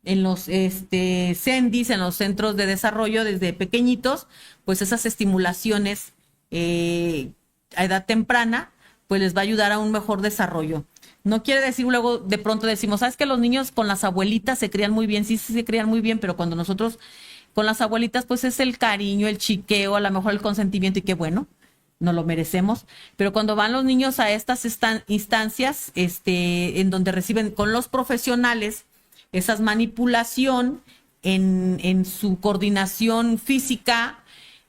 en los CENDIs, en los centros de desarrollo desde pequeñitos, pues esas estimulaciones a edad temprana, pues les va a ayudar a un mejor desarrollo. No quiere decir luego de pronto decimos, ¿sabes que los niños con las abuelitas se crían muy bien? Sí, sí se crían muy bien, pero cuando nosotros con las abuelitas, pues es el cariño, el chiqueo, a lo mejor el consentimiento, y qué bueno. no lo merecemos, pero cuando van los niños a estas instancias, en donde reciben con los profesionales esas manipulación en su coordinación física,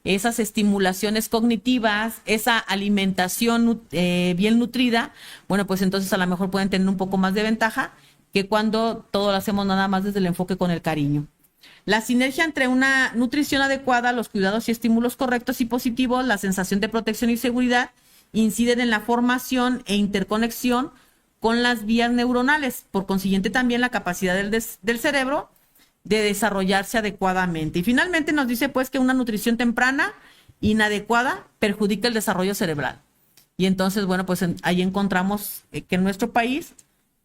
esas estimulaciones cognitivas, esa alimentación bien nutrida, bueno, pues entonces a lo mejor pueden tener un poco más de ventaja que cuando todo lo hacemos nada más desde el enfoque con el cariño. La sinergia entre una nutrición adecuada, los cuidados y estímulos correctos y positivos, la sensación de protección y seguridad, inciden en la formación e interconexión con las vías neuronales, por consiguiente también la capacidad del cerebro de desarrollarse adecuadamente. Y finalmente nos dice pues que una nutrición temprana inadecuada perjudica el desarrollo cerebral. Y entonces, bueno, pues ahí encontramos que en nuestro país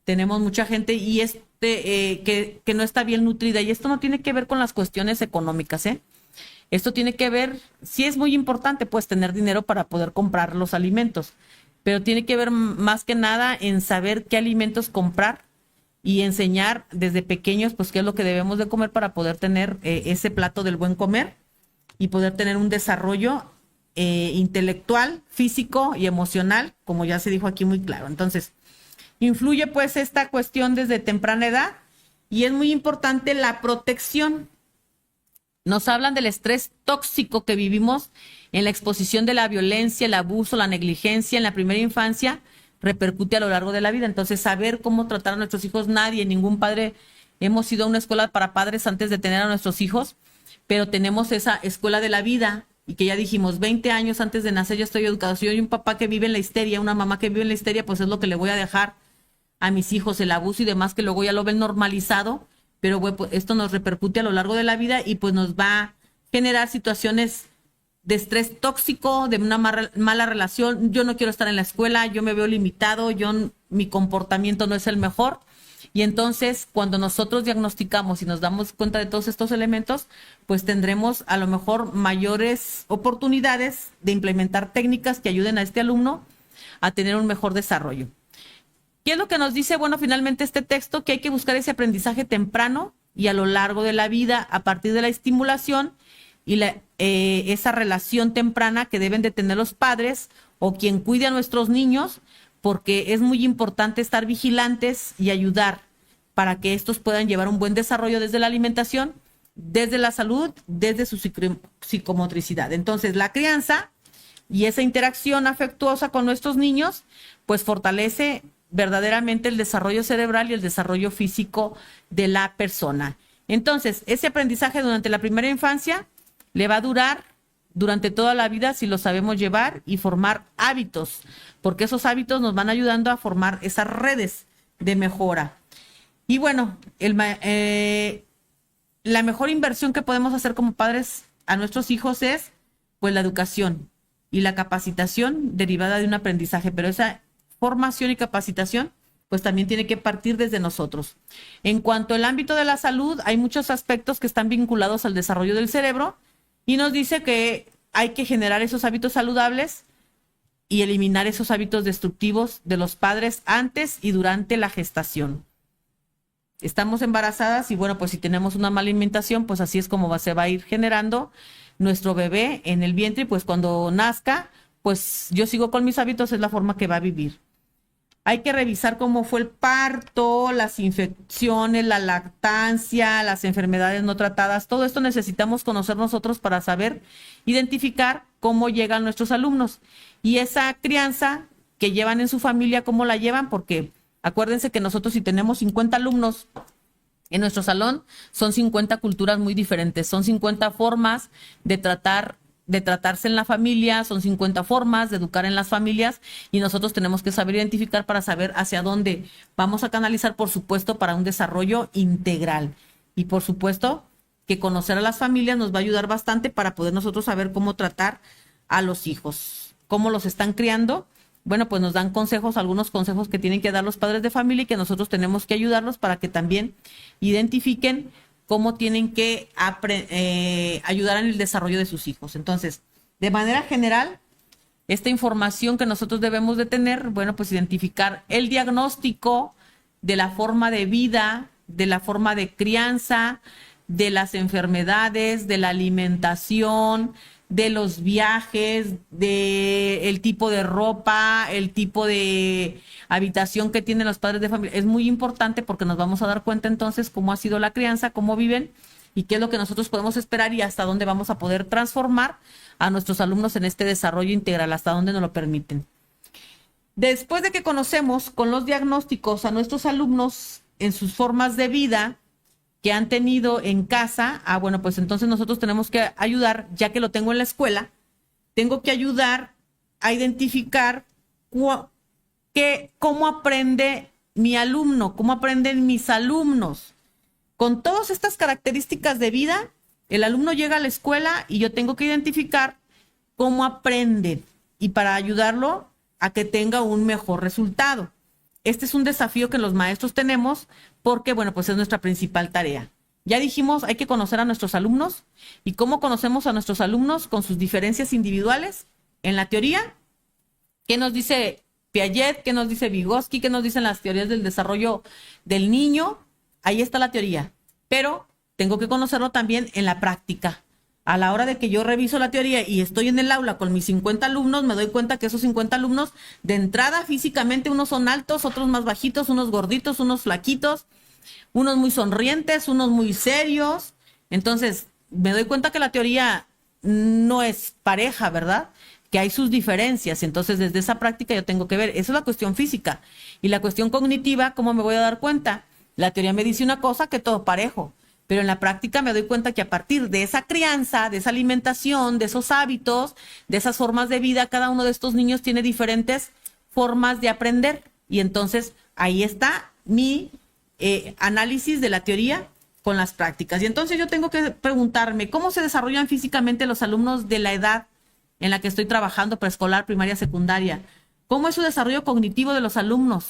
tenemos mucha gente y que no está bien nutrida. Y esto no tiene que ver con las cuestiones económicas, ¿eh? Esto tiene que ver, sí es muy importante pues tener dinero para poder comprar los alimentos, pero tiene que ver más que nada en saber qué alimentos comprar y enseñar desde pequeños pues qué es lo que debemos de comer para poder tener ese plato del buen comer y poder tener un desarrollo intelectual, físico y emocional, como ya se dijo aquí muy claro. Entonces, influye pues esta cuestión desde temprana edad y es muy importante la protección. Nos hablan del estrés tóxico que vivimos en la exposición de la violencia, el abuso, la negligencia en la primera infancia, repercute a lo largo de la vida. Entonces, saber cómo tratar a nuestros hijos, nadie, ningún padre, hemos ido a una escuela para padres antes de tener a nuestros hijos, pero tenemos esa escuela de la vida y que ya dijimos, 20 años antes de nacer yo estoy educado. Si yo hay un papá que vive en la histeria, una mamá que vive en la histeria, pues es lo que le voy a dejar a mis hijos, el abuso y demás, que luego ya lo ven normalizado, pero bueno, pues esto nos repercute a lo largo de la vida y pues nos va a generar situaciones de estrés tóxico, de una mala relación. Yo no quiero estar en la escuela, yo me veo limitado, mi comportamiento no es el mejor. Y entonces, cuando nosotros diagnosticamos y nos damos cuenta de todos estos elementos, pues tendremos a lo mejor mayores oportunidades de implementar técnicas que ayuden a este alumno a tener un mejor desarrollo. ¿Qué es lo que nos dice? Bueno, finalmente este texto, que hay que buscar ese aprendizaje temprano y a lo largo de la vida a partir de la estimulación y esa relación temprana que deben de tener los padres o quien cuide a nuestros niños, porque es muy importante estar vigilantes y ayudar para que estos puedan llevar un buen desarrollo desde la alimentación, desde la salud, desde su psicomotricidad. Entonces, la crianza y esa interacción afectuosa con nuestros niños, pues fortalece verdaderamente el desarrollo cerebral y el desarrollo físico de la persona. Entonces, ese aprendizaje durante la primera infancia le va a durar durante toda la vida si lo sabemos llevar y formar hábitos, porque esos hábitos nos van ayudando a formar esas redes de mejora. Y bueno, la mejor inversión que podemos hacer como padres a nuestros hijos es pues la educación y la capacitación derivada de un aprendizaje, pero esa formación y capacitación pues también tiene que partir desde nosotros. En cuanto al ámbito de la salud, hay muchos aspectos que están vinculados al desarrollo del cerebro y nos dice que hay que generar esos hábitos saludables y eliminar esos hábitos destructivos de los padres antes y durante la gestación. Estamos embarazadas y bueno, pues si tenemos una mala alimentación, pues así es como se va a ir generando nuestro bebé en el vientre y pues cuando nazca, pues yo sigo con mis hábitos, es la forma que va a vivir. Hay que revisar cómo fue el parto, las infecciones, la lactancia, las enfermedades no tratadas. Todo esto necesitamos conocer nosotros para saber identificar cómo llegan nuestros alumnos. Y esa crianza que llevan en su familia, cómo la llevan, porque acuérdense que nosotros si tenemos 50 alumnos en nuestro salón, son 50 culturas muy diferentes, son 50 formas de tratarse en la familia, son 50 formas de educar en las familias y nosotros tenemos que saber identificar para saber hacia dónde vamos a canalizar, por supuesto, para un desarrollo integral. Y por supuesto que conocer a las familias nos va a ayudar bastante para poder nosotros saber cómo tratar a los hijos, cómo los están criando. Bueno, pues nos dan consejos, algunos consejos que tienen que dar los padres de familia y que nosotros tenemos que ayudarlos para que también identifiquen cómo tienen que ayudar en el desarrollo de sus hijos. Entonces, de manera general, esta información que nosotros debemos de tener, bueno, pues identificar el diagnóstico de la forma de vida, de la forma de crianza, de las enfermedades, de la alimentación, de los viajes, de el tipo de ropa, el tipo de habitación que tienen los padres de familia. Es muy importante porque nos vamos a dar cuenta entonces cómo ha sido la crianza, cómo viven y qué es lo que nosotros podemos esperar y hasta dónde vamos a poder transformar a nuestros alumnos en este desarrollo integral, hasta dónde nos lo permiten. Después de que conocemos con los diagnósticos a nuestros alumnos en sus formas de vida que han tenido en casa, bueno, pues entonces nosotros tenemos que ayudar, ya que lo tengo en la escuela, tengo que ayudar a identificar cómo aprende mi alumno, cómo aprenden mis alumnos. Con todas estas características de vida, el alumno llega a la escuela y yo tengo que identificar cómo aprende y para ayudarlo a que tenga un mejor resultado. Este es un desafío que los maestros tenemos porque, bueno, pues es nuestra principal tarea. Ya dijimos, hay que conocer a nuestros alumnos. ¿Y cómo conocemos a nuestros alumnos? Con sus diferencias individuales. En la teoría, ¿qué nos dice Piaget? ¿Qué nos dice Vygotsky? ¿Qué nos dicen las teorías del desarrollo del niño? Ahí está la teoría. Pero tengo que conocerlo también en la práctica. A la hora de que yo reviso la teoría y estoy en el aula con mis 50 alumnos, me doy cuenta que esos 50 alumnos, de entrada físicamente, unos son altos, otros más bajitos, unos gorditos, unos flaquitos, unos muy sonrientes, unos muy serios. Entonces, me doy cuenta que la teoría no es pareja, ¿verdad? Que hay sus diferencias. Entonces, desde esa práctica yo tengo que ver. Esa es la cuestión física. Y la cuestión cognitiva, ¿cómo me voy a dar cuenta? La teoría me dice una cosa, que todo parejo. Pero en la práctica me doy cuenta que a partir de esa crianza, de esa alimentación, de esos hábitos, de esas formas de vida, cada uno de estos niños tiene diferentes formas de aprender. Y entonces ahí está mi análisis de la teoría con las prácticas. Y entonces yo tengo que preguntarme, ¿cómo se desarrollan físicamente los alumnos de la edad en la que estoy trabajando, preescolar, primaria, secundaria? ¿Cómo es su desarrollo cognitivo de los alumnos?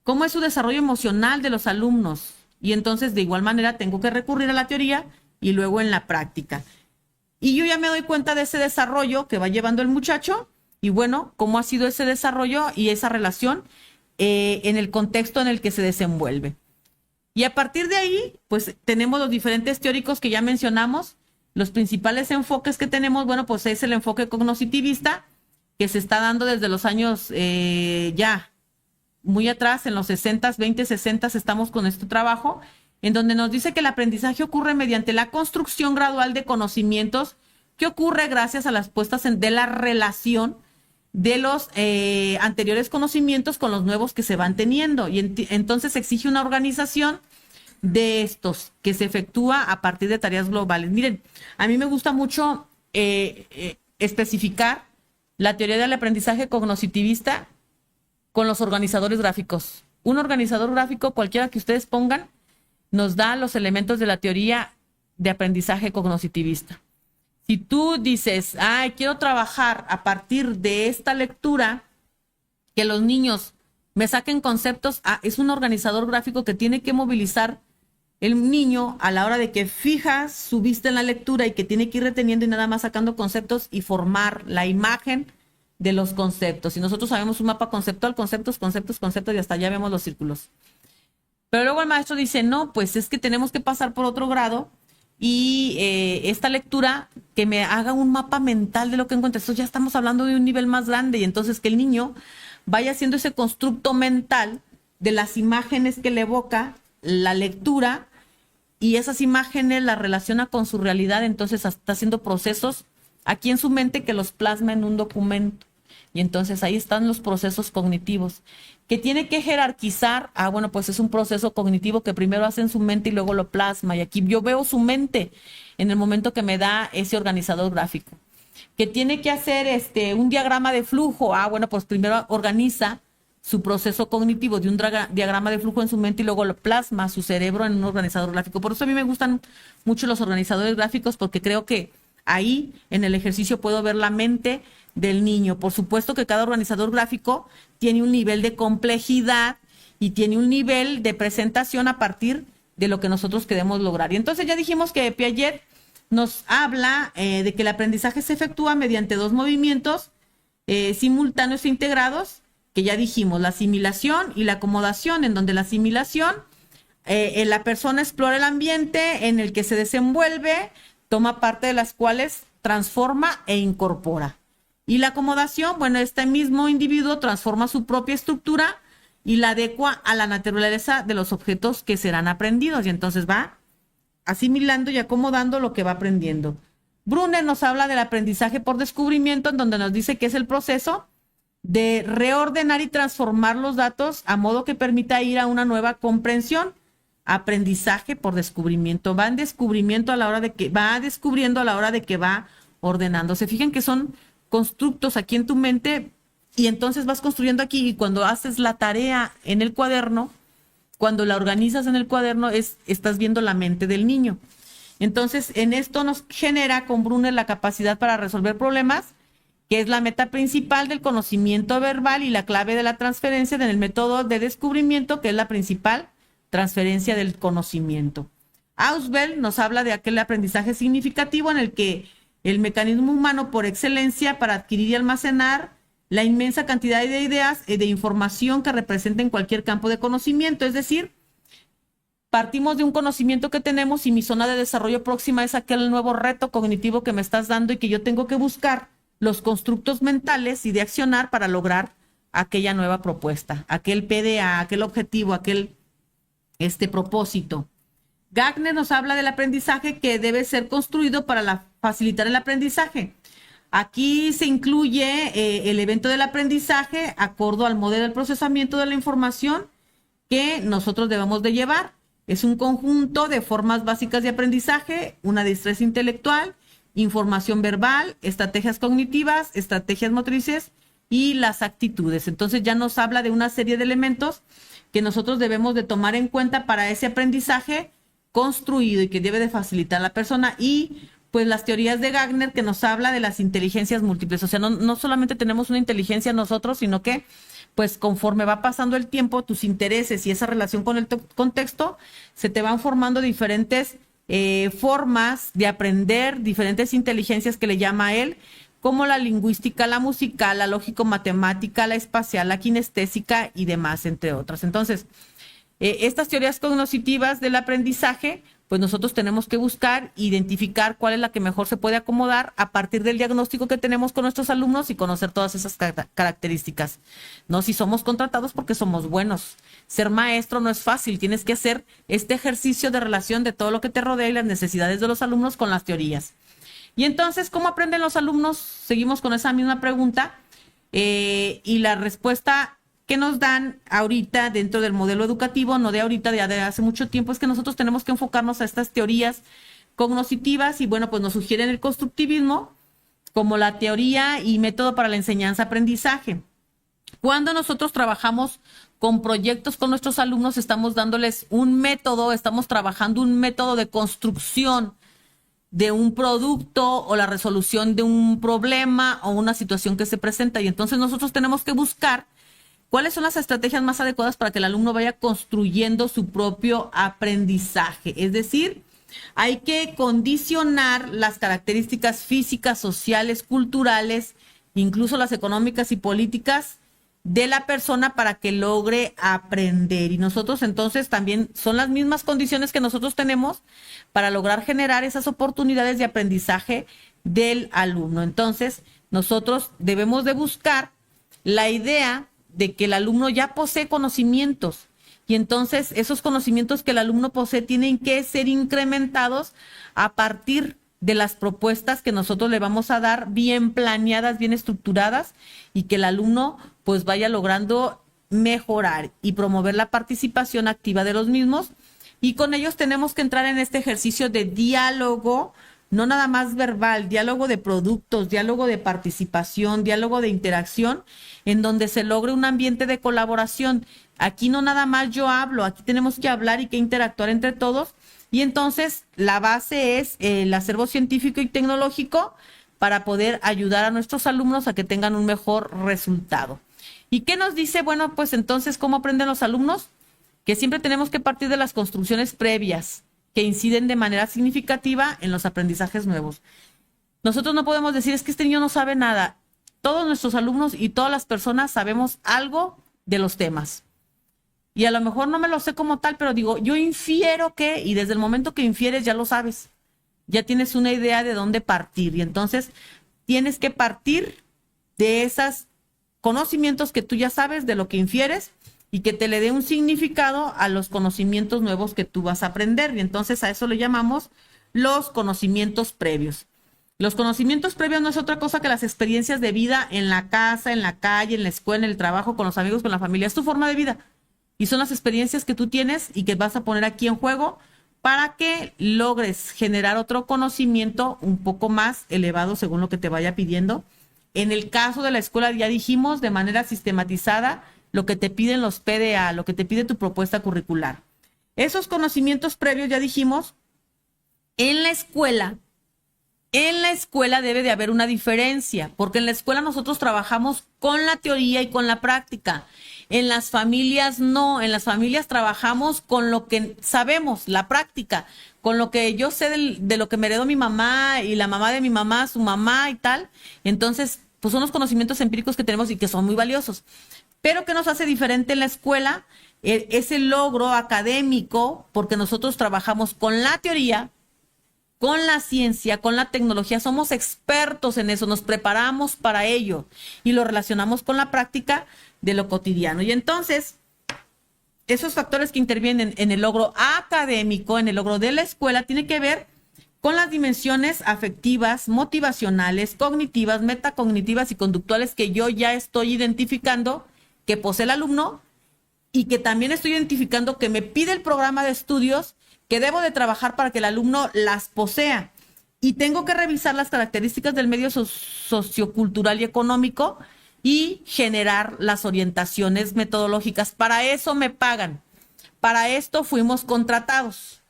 ¿Cómo es su desarrollo emocional de los alumnos? Y entonces, de igual manera, tengo que recurrir a la teoría y luego en la práctica. Y yo ya me doy cuenta de ese desarrollo que va llevando el muchacho y, bueno, cómo ha sido ese desarrollo y esa relación en el contexto en el que se desenvuelve. Y a partir de ahí, pues tenemos los diferentes teóricos que ya mencionamos. Los principales enfoques que tenemos, bueno, pues es el enfoque cognitivista que se está dando desde los años ya muy atrás, en los 60s, 20, 60s, estamos con este trabajo, en donde nos dice que el aprendizaje ocurre mediante la construcción gradual de conocimientos que ocurre gracias a las puestas de la relación de los anteriores conocimientos con los nuevos que se van teniendo. Y entonces exige una organización de estos que se efectúa a partir de tareas globales. Miren, a mí me gusta mucho especificar la teoría del aprendizaje cognitivista con los organizadores gráficos. Un organizador gráfico, cualquiera que ustedes pongan, nos da los elementos de la teoría de aprendizaje cognitivista. Si tú dices, quiero trabajar a partir de esta lectura, que los niños me saquen conceptos, es un organizador gráfico que tiene que movilizar el niño a la hora de que fija su vista en la lectura y que tiene que ir reteniendo y nada más sacando conceptos y formar la imagen de los conceptos. Y nosotros sabemos un mapa conceptual, conceptos, y hasta allá vemos los círculos. Pero luego el maestro dice, no, pues es que tenemos que pasar por otro grado y esta lectura que me haga un mapa mental de lo que encuentra. Esto ya estamos hablando de un nivel más grande y entonces que el niño vaya haciendo ese constructo mental de las imágenes que le evoca la lectura y esas imágenes las relaciona con su realidad, entonces está haciendo procesos aquí en su mente que los plasma en un documento. Y entonces ahí están los procesos cognitivos, que tiene que jerarquizar. Bueno, pues es un proceso cognitivo que primero hace en su mente y luego lo plasma. Y aquí yo veo su mente en el momento que me da ese organizador gráfico. Que tiene que hacer un diagrama de flujo. Bueno, pues primero organiza su proceso cognitivo de un diagrama de flujo en su mente y luego lo plasma su cerebro en un organizador gráfico. Por eso a mí me gustan mucho los organizadores gráficos, porque creo que ahí en el ejercicio puedo ver la mente del niño. Por supuesto que cada organizador gráfico tiene un nivel de complejidad y tiene un nivel de presentación a partir de lo que nosotros queremos lograr. Y entonces ya dijimos que Piaget nos habla de que el aprendizaje se efectúa mediante dos movimientos simultáneos e integrados, que ya dijimos, la asimilación y la acomodación, en donde la asimilación, la persona explora el ambiente en el que se desenvuelve, toma parte de las cuales transforma e incorpora. Y la acomodación, bueno, este mismo individuo transforma su propia estructura y la adecua a la naturaleza de los objetos que serán aprendidos. Y entonces va asimilando y acomodando lo que va aprendiendo. Brunner nos habla del aprendizaje por descubrimiento, en donde nos dice que es el proceso de reordenar y transformar los datos a modo que permita ir a una nueva comprensión. Aprendizaje por descubrimiento. Va en descubrimiento a la hora de que va descubriendo a la hora de que va ordenando. Se fijan que son constructos aquí en tu mente y entonces vas construyendo aquí, y cuando haces la tarea en el cuaderno, cuando la organizas en el cuaderno, estás viendo la mente del niño. Entonces, en esto nos genera con Brunner la capacidad para resolver problemas, que es la meta principal del conocimiento verbal y la clave de la transferencia en el método de descubrimiento, que es la principal transferencia del conocimiento. Ausubel nos habla de aquel aprendizaje significativo en el que el mecanismo humano por excelencia para adquirir y almacenar la inmensa cantidad de ideas y de información que representen cualquier campo de conocimiento. Es decir, partimos de un conocimiento que tenemos y mi zona de desarrollo próxima es aquel nuevo reto cognitivo que me estás dando y que yo tengo que buscar los constructos mentales y de accionar para lograr aquella nueva propuesta, aquel PDA, aquel objetivo, aquel propósito. Gagner nos habla del aprendizaje que debe ser construido para facilitar el aprendizaje. Aquí se incluye el evento del aprendizaje acorde al modelo del procesamiento de la información que nosotros debemos de llevar. Es un conjunto de formas básicas de aprendizaje, una destreza intelectual, información verbal, estrategias cognitivas, estrategias motrices y las actitudes. Entonces ya nos habla de una serie de elementos que nosotros debemos de tomar en cuenta para ese aprendizaje construido y que debe de facilitar a la persona. Y pues las teorías de Gagner, que nos habla de las inteligencias múltiples. O sea, no solamente tenemos una inteligencia nosotros, sino que pues conforme va pasando el tiempo, tus intereses y esa relación con el contexto, se te van formando diferentes formas de aprender, diferentes inteligencias que le llama a él, como la lingüística, la musical, la lógico-matemática, la espacial, la kinestésica y demás, entre otras. Entonces, estas teorías cognitivas del aprendizaje, pues nosotros tenemos que buscar, identificar cuál es la que mejor se puede acomodar a partir del diagnóstico que tenemos con nuestros alumnos y conocer todas esas características. No si somos contratados porque somos buenos. Ser maestro no es fácil, tienes que hacer este ejercicio de relación de todo lo que te rodea y las necesidades de los alumnos con las teorías. Y entonces, ¿cómo aprenden los alumnos? Seguimos con esa misma pregunta y la respuesta que nos dan ahorita dentro del modelo educativo, no de ahorita, de hace mucho tiempo, es que nosotros tenemos que enfocarnos a estas teorías cognitivas y bueno, pues nos sugieren el constructivismo como la teoría y método para la enseñanza-aprendizaje. Cuando nosotros trabajamos con proyectos con nuestros alumnos, estamos dándoles un método, estamos trabajando un método de construcción de un producto o la resolución de un problema o una situación que se presenta. Y entonces nosotros tenemos que buscar cuáles son las estrategias más adecuadas para que el alumno vaya construyendo su propio aprendizaje. Es decir, hay que condicionar las características físicas, sociales, culturales, incluso las económicas y políticas de la persona para que logre aprender. Y nosotros entonces también son las mismas condiciones que nosotros tenemos para lograr generar esas oportunidades de aprendizaje del alumno. Entonces, nosotros debemos de buscar la idea de que el alumno ya posee conocimientos y entonces esos conocimientos que el alumno posee tienen que ser incrementados a partir de las propuestas que nosotros le vamos a dar bien planeadas, bien estructuradas y que el alumno pues vaya logrando mejorar y promover la participación activa de los mismos. Y con ellos tenemos que entrar en este ejercicio de diálogo, no nada más verbal, diálogo de productos, diálogo de participación, diálogo de interacción, en donde se logre un ambiente de colaboración. Aquí no nada más yo hablo, aquí tenemos que hablar y que interactuar entre todos. Y entonces la base es el acervo científico y tecnológico para poder ayudar a nuestros alumnos a que tengan un mejor resultado. ¿Y qué nos dice? Bueno, pues entonces, ¿cómo aprenden los alumnos? Que siempre tenemos que partir de las construcciones previas que inciden de manera significativa en los aprendizajes nuevos. Nosotros no podemos decir, es que este niño no sabe nada. Todos nuestros alumnos y todas las personas sabemos algo de los temas. Y a lo mejor no me lo sé como tal, pero digo, yo infiero que, y desde el momento que infieres ya lo sabes. ya tienes una idea de dónde partir. Y entonces tienes que partir de esos conocimientos que tú ya sabes, de lo que infieres, y que te le dé un significado a los conocimientos nuevos que tú vas a aprender. Y entonces a eso le llamamos los conocimientos previos. Los conocimientos previos no es otra cosa que las experiencias de vida en la casa, en la calle, en la escuela, en el trabajo, con los amigos, con la familia. Es tu forma de vida. Y son las experiencias que tú tienes y que vas a poner aquí en juego para que logres generar otro conocimiento un poco más elevado según lo que te vaya pidiendo. En el caso de la escuela, ya dijimos, de manera sistematizada, lo que te piden los PDA, lo que te pide tu propuesta curricular. Esos conocimientos previos, ya dijimos, en la escuela debe de haber una diferencia, porque en la escuela nosotros trabajamos con la teoría y con la práctica. En las familias no, en las familias trabajamos con lo que sabemos, la práctica, con lo que yo sé de lo que me heredó mi mamá y la mamá de mi mamá, su mamá y tal. Entonces, pues son los conocimientos empíricos que tenemos y que son muy valiosos. Pero ¿qué nos hace diferente en la escuela? Es el logro académico, porque nosotros trabajamos con la teoría, con la ciencia, con la tecnología, somos expertos en eso, nos preparamos para ello y lo relacionamos con la práctica de lo cotidiano. Y entonces, esos factores que intervienen en el logro académico, en el logro de la escuela, tienen que ver con las dimensiones afectivas, motivacionales, cognitivas, metacognitivas y conductuales que yo ya estoy identificando que posee el alumno y que también estoy identificando que me pide el programa de estudios que debo de trabajar para que el alumno las posea. Y tengo que revisar las características del medio sociocultural y económico y generar las orientaciones metodológicas. Para eso me pagan. Para esto fuimos contratados,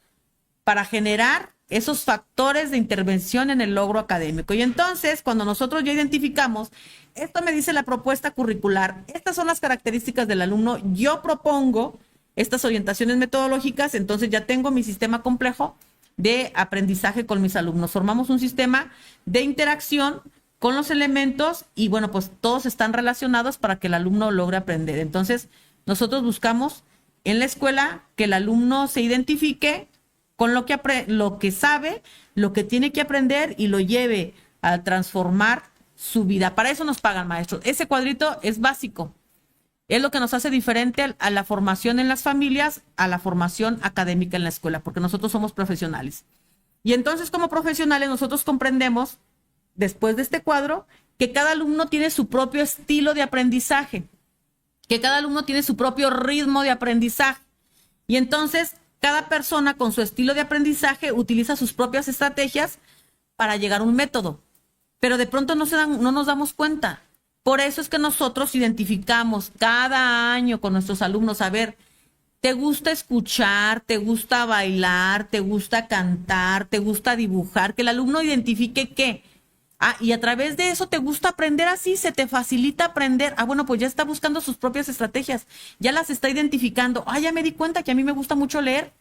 para generar esos factores de intervención en el logro académico. Y entonces, cuando nosotros ya identificamos, esto me dice la propuesta curricular, estas son las características del alumno, yo propongo estas orientaciones metodológicas, entonces ya tengo mi sistema complejo de aprendizaje con mis alumnos. Formamos un sistema de interacción con los elementos y bueno, pues todos están relacionados para que el alumno logre aprender. Entonces, nosotros buscamos en la escuela que el alumno se identifique con lo que sabe, lo que tiene que aprender y lo lleve a transformar su vida. Para eso nos pagan, maestros. Ese cuadrito es básico. Es lo que nos hace diferente a la formación en las familias, a la formación académica en la escuela, porque nosotros somos profesionales. Y entonces, como profesionales, nosotros comprendemos, después de este cuadro, que cada alumno tiene su propio estilo de aprendizaje, que cada alumno tiene su propio ritmo de aprendizaje. Y entonces, cada persona con su estilo de aprendizaje utiliza sus propias estrategias para llegar a un método, pero de pronto no nos damos cuenta. Por eso es que nosotros identificamos cada año con nuestros alumnos, a ver, ¿te gusta escuchar? ¿Te gusta bailar? ¿Te gusta cantar? ¿Te gusta dibujar? Que el alumno identifique qué. Y a través de eso te gusta aprender así, se te facilita aprender. Bueno, pues ya está buscando sus propias estrategias, ya las está identificando. Ya me di cuenta que a mí me gusta mucho leer.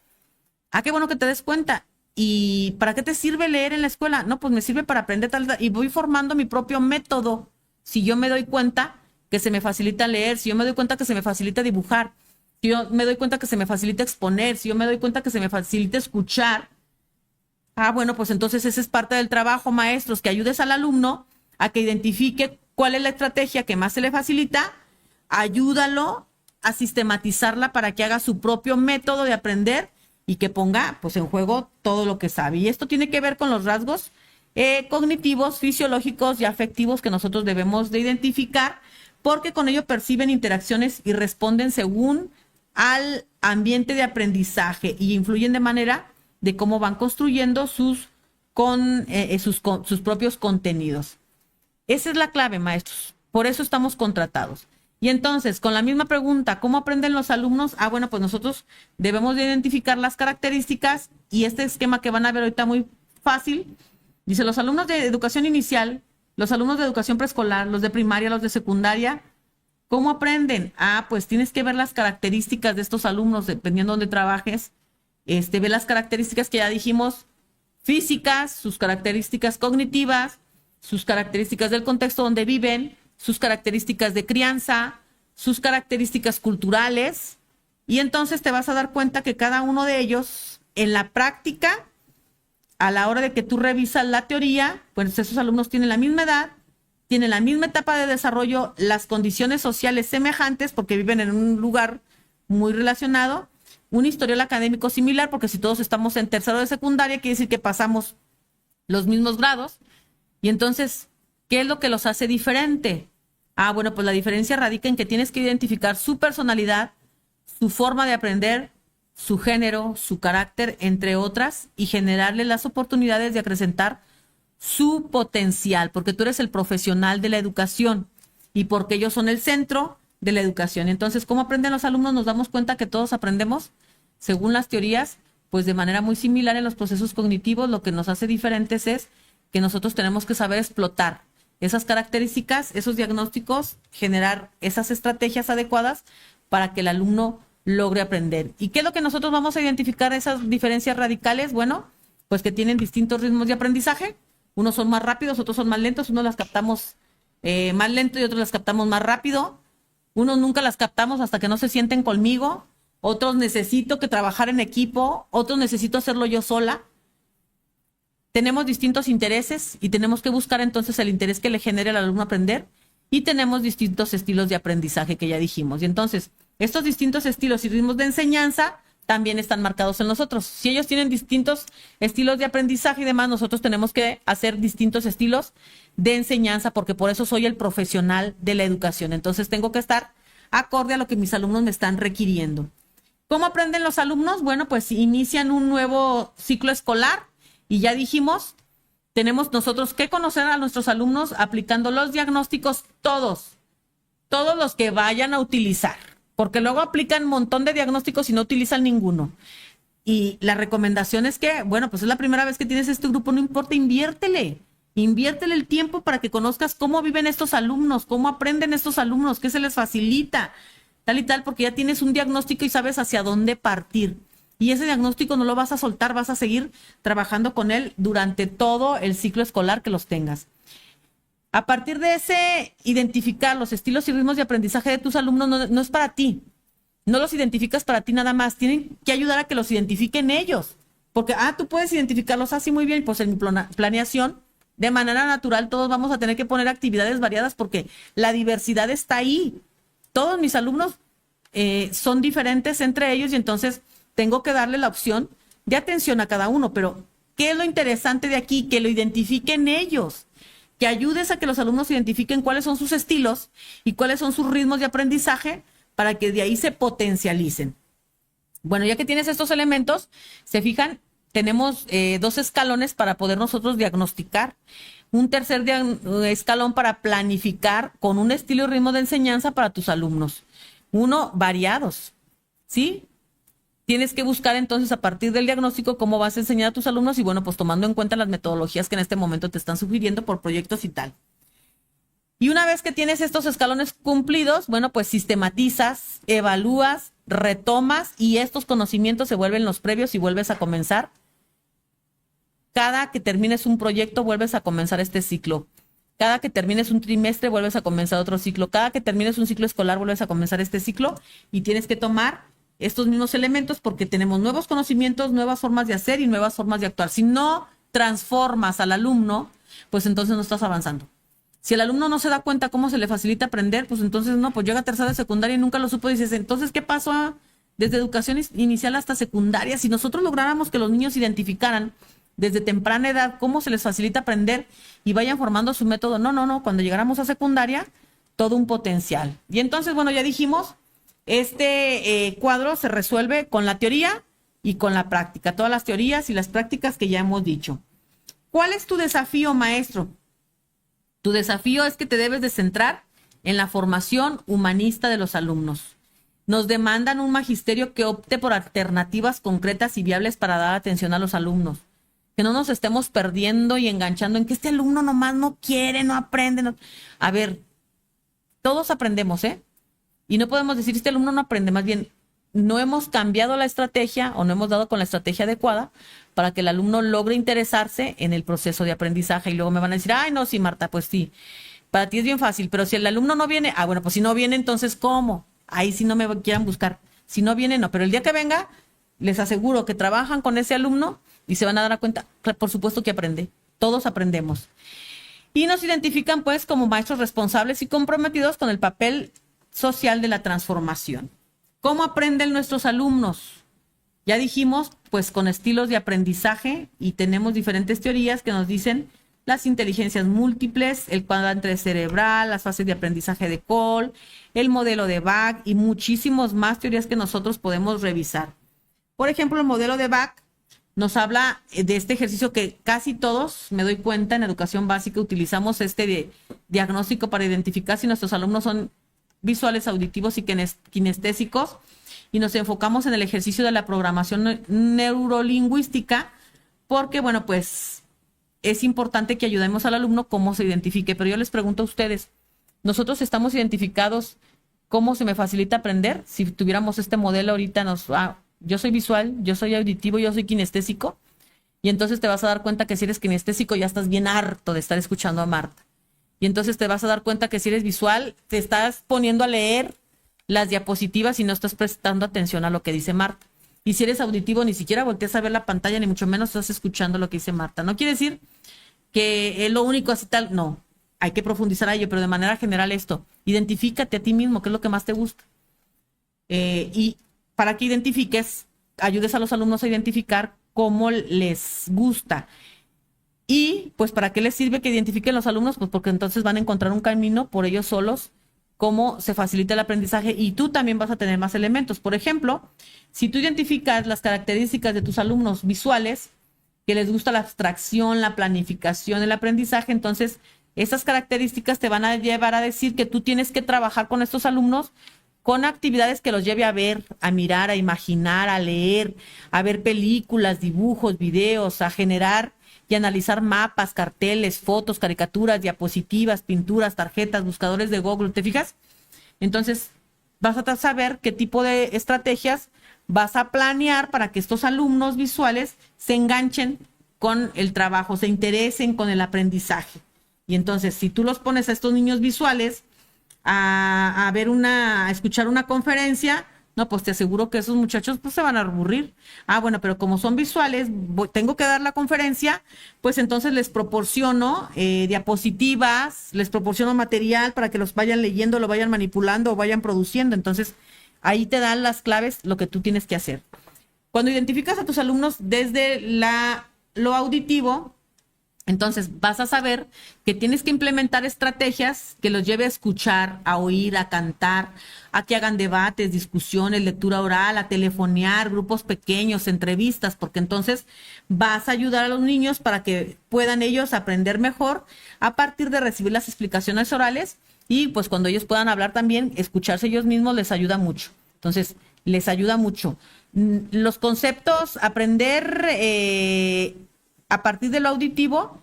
Qué bueno que te des cuenta. ¿Y para qué te sirve leer en la escuela? No, pues me sirve para aprender tal, y voy formando mi propio método. Si yo me doy cuenta que se me facilita leer, si yo me doy cuenta que se me facilita dibujar, si yo me doy cuenta que se me facilita exponer, si yo me doy cuenta que se me facilita escuchar, bueno, pues entonces ese es parte del trabajo, maestros, que ayudes al alumno a que identifique cuál es la estrategia que más se le facilita, ayúdalo a sistematizarla para que haga su propio método de aprender y que ponga pues en juego todo lo que sabe. Y esto tiene que ver con los rasgos cognitivos, fisiológicos y afectivos que nosotros debemos de identificar, porque con ello perciben interacciones y responden según al ambiente de aprendizaje y influyen de manera de cómo van construyendo sus propios contenidos. Esa es la clave, maestros. Por eso estamos contratados. Y entonces, con la misma pregunta, ¿cómo aprenden los alumnos? Bueno, pues nosotros debemos de identificar las características y este esquema que van a ver ahorita muy fácil. Dice, los alumnos de educación inicial, los alumnos de educación preescolar, los de primaria, los de secundaria, ¿cómo aprenden? Pues tienes que ver las características de estos alumnos, dependiendo de dónde trabajes. Ve las características que ya dijimos, físicas, sus características cognitivas, sus características del contexto donde viven, sus características de crianza, sus características culturales, y entonces te vas a dar cuenta que cada uno de ellos, en la práctica, a la hora de que tú revisas la teoría, pues esos alumnos tienen la misma edad, tienen la misma etapa de desarrollo, las condiciones sociales semejantes porque viven en un lugar muy relacionado, un historial académico similar, porque si todos estamos en tercero de secundaria, quiere decir que pasamos los mismos grados. Y entonces, ¿qué es lo que los hace diferente? Ah, bueno, pues la diferencia radica en que tienes que identificar su personalidad, su forma de aprender, su género, su carácter, entre otras, y generarle las oportunidades de acrecentar su potencial, porque tú eres el profesional de la educación y porque ellos son el centro de la educación. Entonces, ¿cómo aprenden los alumnos? Nos damos cuenta que todos aprendemos, según las teorías, pues de manera muy similar en los procesos cognitivos. Lo que nos hace diferentes es que nosotros tenemos que saber explotar esas características, esos diagnósticos, generar esas estrategias adecuadas para que el alumno logre aprender. ¿Y qué es lo que nosotros vamos a identificar esas diferencias radicales? Bueno, pues que tienen distintos ritmos de aprendizaje. Unos son más rápidos, otros son más lentos. Unos las captamos más lento y otros las captamos más rápido. Unos nunca las captamos hasta que no se sienten conmigo. Otros necesito que trabajar en equipo. Otros necesito hacerlo yo sola. Tenemos distintos intereses y tenemos que buscar entonces el interés que le genere al alumno aprender. Y tenemos distintos estilos de aprendizaje que ya dijimos. Y entonces, estos distintos estilos y ritmos de enseñanza también están marcados en nosotros. Si ellos tienen distintos estilos de aprendizaje y demás, nosotros tenemos que hacer distintos estilos de enseñanza, porque por eso soy el profesional de la educación. Entonces tengo que estar acorde a lo que mis alumnos me están requiriendo. ¿Cómo aprenden los alumnos? Bueno, pues inician un nuevo ciclo escolar y ya dijimos, tenemos nosotros que conocer a nuestros alumnos aplicando los diagnósticos todos los que vayan a utilizar, porque luego aplican un montón de diagnósticos y no utilizan ninguno. Y la recomendación es que, bueno, pues es la primera vez que tienes este grupo, no importa, inviértele el tiempo para que conozcas cómo viven estos alumnos, cómo aprenden estos alumnos, qué se les facilita, tal y tal, porque ya tienes un diagnóstico y sabes hacia dónde partir. Y ese diagnóstico no lo vas a soltar, vas a seguir trabajando con él durante todo el ciclo escolar que los tengas. A partir de ese, identificar los estilos y ritmos de aprendizaje de tus alumnos no es para ti. No los identificas para ti nada más. Tienen que ayudar a que los identifiquen ellos. Porque, tú puedes identificarlos así muy bien. Pues en mi planeación, de manera natural, todos vamos a tener que poner actividades variadas porque la diversidad está ahí. Todos mis alumnos son diferentes entre ellos y entonces tengo que darle la opción de atención a cada uno. Pero, ¿qué es lo interesante de aquí? Que lo identifiquen ellos. Que ayudes a que los alumnos identifiquen cuáles son sus estilos y cuáles son sus ritmos de aprendizaje para que de ahí se potencialicen. Bueno, ya que tienes estos elementos, se fijan, tenemos 2 escalones para poder nosotros diagnosticar. Un tercer escalón para planificar con un estilo y ritmo de enseñanza para tus alumnos. Uno, variados, ¿sí? Tienes que buscar entonces a partir del diagnóstico cómo vas a enseñar a tus alumnos y bueno, pues tomando en cuenta las metodologías que en este momento te están sugiriendo por proyectos y tal. Y una vez que tienes estos escalones cumplidos, bueno, pues sistematizas, evalúas, retomas y estos conocimientos se vuelven los previos y vuelves a comenzar. Cada que termines un proyecto, vuelves a comenzar este ciclo. Cada que termines un trimestre, vuelves a comenzar otro ciclo. Cada que termines un ciclo escolar, vuelves a comenzar este ciclo y tienes que tomar estos mismos elementos porque tenemos nuevos conocimientos, nuevas formas de hacer y nuevas formas de actuar. Si no transformas al alumno, pues entonces no estás avanzando. Si el alumno no se da cuenta cómo se le facilita aprender, pues entonces no, pues llega a tercera de secundaria y nunca lo supo y dices, entonces, ¿qué pasó desde educación inicial hasta secundaria? Si nosotros lográramos que los niños identificaran desde temprana edad cómo se les facilita aprender y vayan formando su método, no, cuando llegáramos a secundaria, todo un potencial. Y entonces, bueno, ya dijimos, este cuadro se resuelve con la teoría y con la práctica, todas las teorías y las prácticas que ya hemos dicho. ¿Cuál es tu desafío, maestro? Tu desafío es que te debes de centrar en la formación humanista de los alumnos. Nos demandan un magisterio que opte por alternativas concretas y viables para dar atención a los alumnos. Que no nos estemos perdiendo y enganchando en que este alumno nomás no quiere, no aprende. No. A ver, todos aprendemos, ¿eh? Y no podemos decir, este alumno no aprende, más bien no hemos cambiado la estrategia o no hemos dado con la estrategia adecuada para que el alumno logre interesarse en el proceso de aprendizaje. Y luego me van a decir, ay, no, sí, Marta, pues sí, para ti es bien fácil, pero si el alumno no viene, bueno, pues si no viene, entonces, ¿cómo? Ahí sí no me quieran buscar. Si no viene, no, pero el día que venga, les aseguro que trabajan con ese alumno y se van a dar cuenta, por supuesto que aprende, todos aprendemos. Y nos identifican pues como maestros responsables y comprometidos con el papel social de la transformación. ¿Cómo aprenden nuestros alumnos? Ya dijimos, pues con estilos de aprendizaje, y tenemos diferentes teorías que nos dicen las inteligencias múltiples, el cuadrante cerebral, las fases de aprendizaje de Cole, el modelo de Bach y muchísimos más teorías que nosotros podemos revisar. Por ejemplo, el modelo de Bach nos habla de este ejercicio que casi todos, me doy cuenta, en educación básica utilizamos diagnóstico para identificar si nuestros alumnos son visuales, auditivos y kinestésicos, y nos enfocamos en el ejercicio de la programación neurolingüística porque, bueno, pues es importante que ayudemos al alumno cómo se identifique. Pero yo les pregunto a ustedes, ¿nosotros estamos identificados cómo se me facilita aprender? Si tuviéramos este modelo ahorita, yo soy visual, yo soy auditivo, yo soy kinestésico, y entonces te vas a dar cuenta que si eres kinestésico ya estás bien harto de estar escuchando a Marta. Y entonces te vas a dar cuenta que si eres visual, te estás poniendo a leer las diapositivas y no estás prestando atención a lo que dice Marta. Y si eres auditivo, ni siquiera volteas a ver la pantalla, ni mucho menos estás escuchando lo que dice Marta. No quiere decir que es lo único así tal, no. Hay que profundizar a ello, pero de manera general esto, identifícate a ti mismo, qué es lo que más te gusta. Y para que identifiques, ayudes a los alumnos a identificar cómo les gusta. Y pues ¿para qué les sirve que identifiquen los alumnos? Pues porque entonces van a encontrar un camino por ellos solos, cómo se facilita el aprendizaje, y tú también vas a tener más elementos. Por ejemplo, si tú identificas las características de tus alumnos visuales, que les gusta la abstracción, la planificación, el aprendizaje, entonces esas características te van a llevar a decir que tú tienes que trabajar con estos alumnos con actividades que los lleve a ver, a mirar, a imaginar, a leer, a ver películas, dibujos, videos, a generar y analizar mapas, carteles, fotos, caricaturas, diapositivas, pinturas, tarjetas, buscadores de Google. ¿Te fijas? Entonces, vas a saber qué tipo de estrategias vas a planear para que estos alumnos visuales se enganchen con el trabajo, se interesen con el aprendizaje. Y entonces, si tú los pones a estos niños visuales a escuchar una conferencia, no, pues te aseguro que esos muchachos pues se van a aburrir. Bueno, pero como son visuales, tengo que dar la conferencia, pues entonces les proporciono diapositivas, les proporciono material para que los vayan leyendo, lo vayan manipulando o vayan produciendo. Entonces, ahí te dan las claves, lo que tú tienes que hacer. Cuando identificas a tus alumnos desde lo auditivo, entonces vas a saber que tienes que implementar estrategias que los lleve a escuchar, a oír, a cantar, a que hagan debates, discusiones, lectura oral, a telefonear, grupos pequeños, entrevistas, porque entonces vas a ayudar a los niños para que puedan ellos aprender mejor a partir de recibir las explicaciones orales, y pues cuando ellos puedan hablar también, escucharse ellos mismos les ayuda mucho. Entonces, les ayuda mucho. Los conceptos, aprender a partir de lo auditivo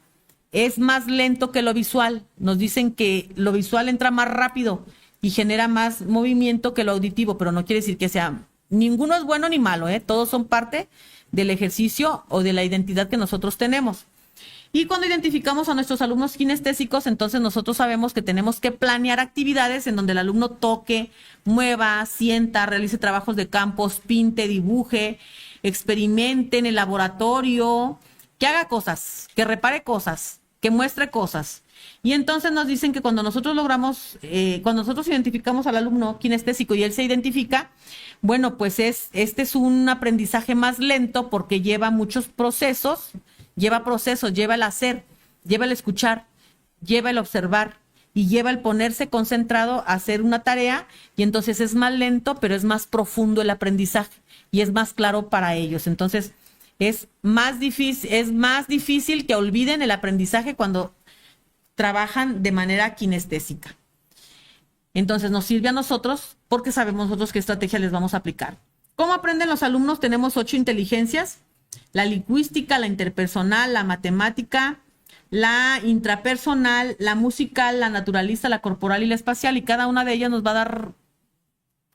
es más lento que lo visual. Nos dicen que lo visual entra más rápido y genera más movimiento que lo auditivo, pero no quiere decir que sea, ninguno es bueno ni malo, todos son parte del ejercicio o de la identidad que nosotros tenemos. Y cuando identificamos a nuestros alumnos kinestésicos, entonces nosotros sabemos que tenemos que planear actividades en donde el alumno toque, mueva, sienta, realice trabajos de campos, pinte, dibuje, experimente en el laboratorio, que haga cosas, que repare cosas, que muestre cosas. Y entonces nos dicen que cuando nosotros cuando nosotros identificamos al alumno kinestésico y él se identifica, bueno, pues este es un aprendizaje más lento porque lleva muchos procesos, lleva el hacer, lleva el escuchar, lleva el observar y lleva el ponerse concentrado a hacer una tarea, y entonces es más lento, pero es más profundo el aprendizaje y es más claro para ellos. Entonces, es más difícil que olviden el aprendizaje cuando trabajan de manera kinestésica. Entonces nos sirve a nosotros porque sabemos nosotros qué estrategia les vamos a aplicar. ¿Cómo aprenden los alumnos? Tenemos 8 inteligencias: la lingüística, la interpersonal, la matemática, la intrapersonal, la musical, la naturalista, la corporal y la espacial, y cada una de ellas nos va a dar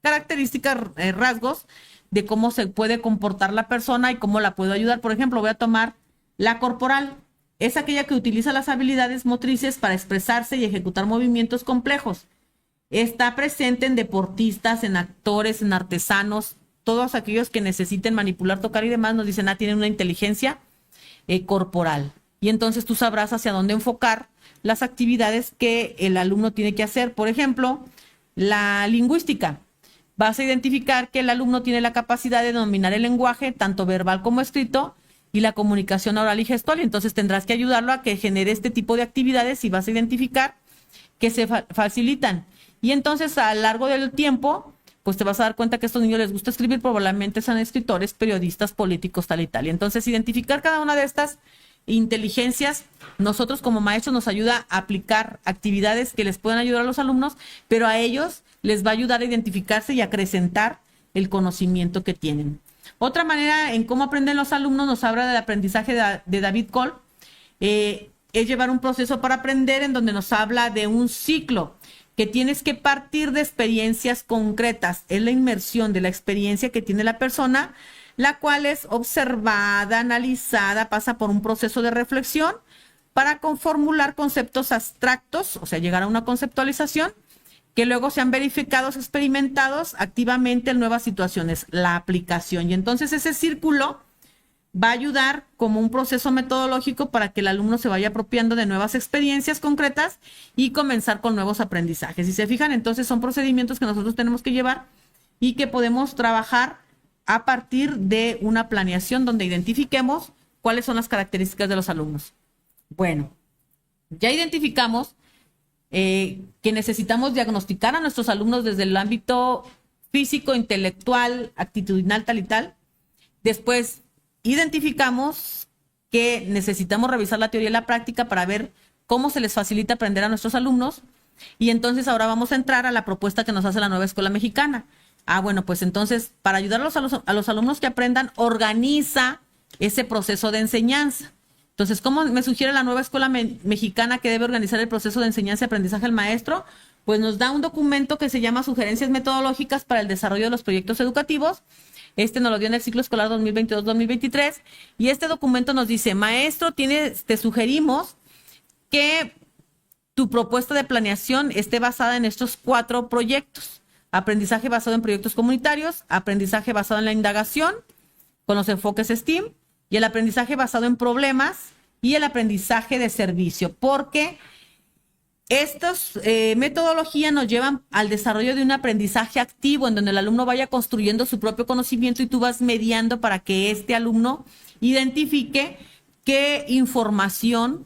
características, rasgos de cómo se puede comportar la persona y cómo la puedo ayudar. Por ejemplo, voy a tomar la corporal. Es aquella que utiliza las habilidades motrices para expresarse y ejecutar movimientos complejos. Está presente en deportistas, en actores, en artesanos, todos aquellos que necesiten manipular, tocar y demás. Nos dicen, tienen una inteligencia corporal. Y entonces tú sabrás hacia dónde enfocar las actividades que el alumno tiene que hacer. Por ejemplo, la lingüística. Vas a identificar que el alumno tiene la capacidad de dominar el lenguaje, tanto verbal como escrito, y la comunicación oral y gestual. Y entonces tendrás que ayudarlo a que genere este tipo de actividades y vas a identificar que se facilitan. Y entonces a lo largo del tiempo, pues te vas a dar cuenta que a estos niños les gusta escribir, probablemente sean escritores, periodistas, políticos, tal y tal. Y entonces identificar cada una de estas inteligencias, nosotros como maestros nos ayuda a aplicar actividades que les puedan ayudar a los alumnos, pero a ellos les va a ayudar a identificarse y a acrecentar el conocimiento que tienen. Otra manera en cómo aprenden los alumnos nos habla del aprendizaje de David Cole. Es llevar un proceso para aprender en donde nos habla de un ciclo que tienes que partir de experiencias concretas. Es la inmersión de la experiencia que tiene la persona, la cual es observada, analizada, pasa por un proceso de reflexión para formular conceptos abstractos, o sea, llegar a una conceptualización, que luego sean verificados, experimentados activamente en nuevas situaciones, la aplicación. Y entonces ese círculo va a ayudar como un proceso metodológico para que el alumno se vaya apropiando de nuevas experiencias concretas y comenzar con nuevos aprendizajes. Si se fijan, entonces son procedimientos que nosotros tenemos que llevar y que podemos trabajar a partir de una planeación donde identifiquemos cuáles son las características de los alumnos. Bueno, ya identificamos que necesitamos diagnosticar a nuestros alumnos desde el ámbito físico, intelectual, actitudinal, tal y tal. Después identificamos que necesitamos revisar la teoría y la práctica para ver cómo se les facilita aprender a nuestros alumnos. Y entonces ahora vamos a entrar a la propuesta que nos hace la nueva escuela mexicana. Bueno, pues entonces, para ayudar a los alumnos que aprendan, organiza ese proceso de enseñanza. Entonces, ¿cómo me sugiere la nueva escuela mexicana que debe organizar el proceso de enseñanza y aprendizaje del maestro? Pues nos da un documento que se llama Sugerencias Metodológicas para el Desarrollo de los Proyectos Educativos. Este nos lo dio en el ciclo escolar 2022-2023. Y este documento nos dice, maestro, te sugerimos que tu propuesta de planeación esté basada en estos 4 proyectos. Aprendizaje basado en proyectos comunitarios, aprendizaje basado en la indagación, con los enfoques STEAM, y el aprendizaje basado en problemas y el aprendizaje de servicio, porque estas metodologías nos llevan al desarrollo de un aprendizaje activo en donde el alumno vaya construyendo su propio conocimiento y tú vas mediando para que este alumno identifique qué información,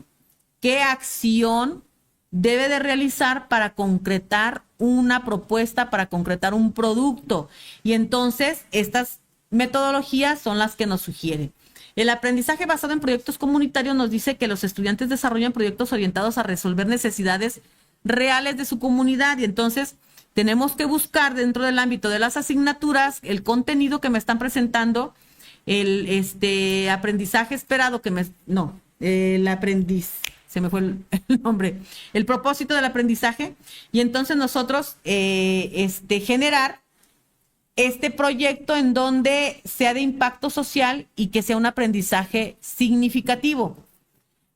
qué acción debe de realizar para concretar una propuesta, para concretar un producto. Y entonces estas metodologías son las que nos sugieren. El aprendizaje basado en proyectos comunitarios nos dice que los estudiantes desarrollan proyectos orientados a resolver necesidades reales de su comunidad y entonces tenemos que buscar dentro del ámbito de las asignaturas el contenido que me están presentando, el aprendizaje esperado se me fue el nombre, el propósito del aprendizaje y entonces nosotros generar este proyecto en donde sea de impacto social y que sea un aprendizaje significativo.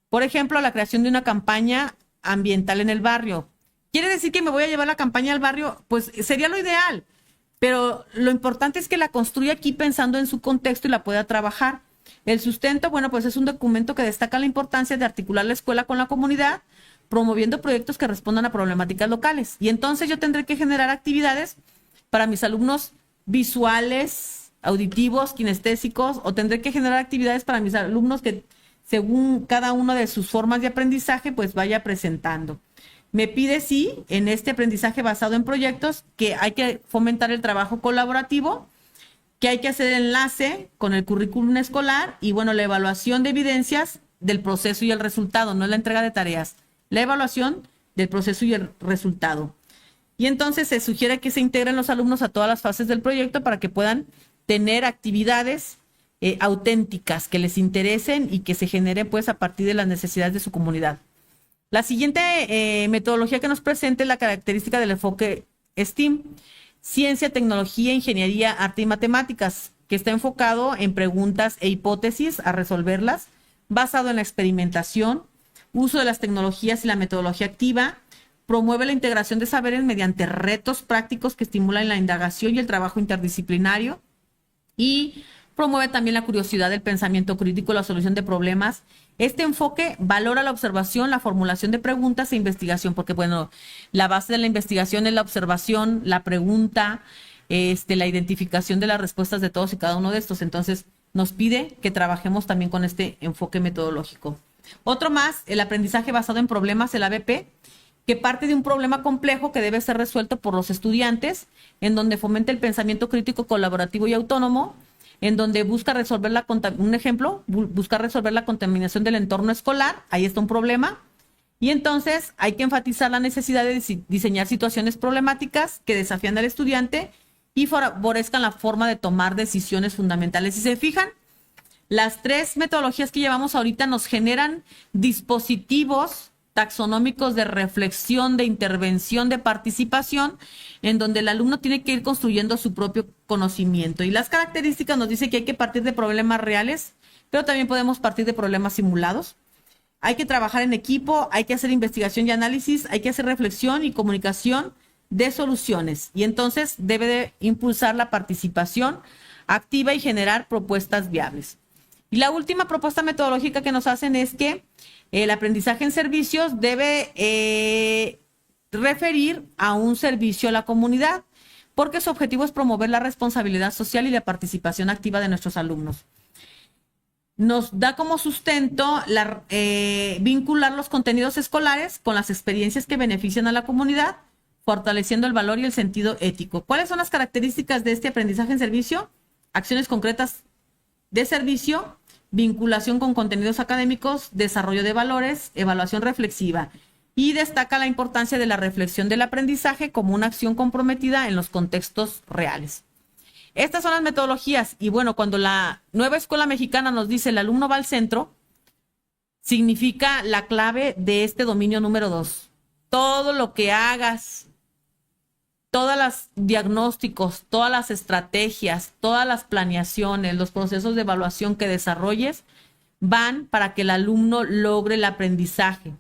Por ejemplo, la creación de una campaña ambiental en el barrio. ¿Quiere decir que me voy a llevar la campaña al barrio? Pues sería lo ideal, pero lo importante es que la construya aquí pensando en su contexto y la pueda trabajar. El sustento, bueno, pues es un documento que destaca la importancia de articular la escuela con la comunidad, promoviendo proyectos que respondan a problemáticas locales. Y entonces yo tendré que generar actividades para mis alumnos visuales, auditivos, kinestésicos, o tendré que generar actividades para mis alumnos que según cada una de sus formas de aprendizaje, pues vaya presentando. Me pide, sí, en este aprendizaje basado en proyectos, que hay que fomentar el trabajo colaborativo, que hay que hacer enlace con el currículum escolar y, bueno, la evaluación de evidencias del proceso y el resultado, no es la entrega de tareas, la evaluación del proceso y el resultado. Y entonces se sugiere que se integren los alumnos a todas las fases del proyecto para que puedan tener actividades auténticas que les interesen y que se generen pues a partir de las necesidades de su comunidad. La siguiente metodología que nos presenta es la característica del enfoque STEAM, ciencia, tecnología, ingeniería, arte y matemáticas, que está enfocado en preguntas e hipótesis a resolverlas, basado en la experimentación, uso de las tecnologías y la metodología activa. Promueve la integración de saberes mediante retos prácticos que estimulan la indagación y el trabajo interdisciplinario y Promueve también la curiosidad, el pensamiento crítico, la solución de problemas. Este enfoque valora la observación, la formulación de preguntas e investigación, porque, bueno, la base de la investigación es la observación, la pregunta, la identificación de las respuestas de todos y cada uno de estos. Entonces, nos pide que trabajemos también con este enfoque metodológico. Otro más, el aprendizaje basado en problemas, el ABP, que parte de un problema complejo que debe ser resuelto por los estudiantes, en donde fomenta el pensamiento crítico, colaborativo y autónomo, en donde busca resolver busca resolver la contaminación del entorno escolar. Ahí está un problema. Y entonces hay que enfatizar la necesidad de diseñar situaciones problemáticas que desafían al estudiante y favorezcan la forma de tomar decisiones fundamentales. Si se fijan, las tres metodologías que llevamos ahorita nos generan dispositivos taxonómicos de reflexión, de intervención, de participación, en donde el alumno tiene que ir construyendo su propio conocimiento. Y las características nos dice que hay que partir de problemas reales, pero también podemos partir de problemas simulados. Hay que trabajar en equipo, hay que hacer investigación y análisis, hay que hacer reflexión y comunicación de soluciones. Y entonces debe de impulsar la participación activa y generar propuestas viables. Y la última propuesta metodológica que nos hacen es que el aprendizaje en servicios debe referir a un servicio a la comunidad, porque su objetivo es promover la responsabilidad social y la participación activa de nuestros alumnos. Nos da como sustento vincular los contenidos escolares con las experiencias que benefician a la comunidad, fortaleciendo el valor y el sentido ético. ¿Cuáles son las características de este aprendizaje en servicio? Acciones concretas de servicio, vinculación con contenidos académicos, desarrollo de valores, evaluación reflexiva. Y destaca la importancia de la reflexión del aprendizaje como una acción comprometida en los contextos reales. Estas son las metodologías. Y bueno, cuando la nueva escuela mexicana nos dice el alumno va al centro, significa la clave de este dominio número 2. Todo lo que hagas, todos los diagnósticos, todas las estrategias, todas las planeaciones, los procesos de evaluación que desarrolles van para que el alumno logre el aprendizaje,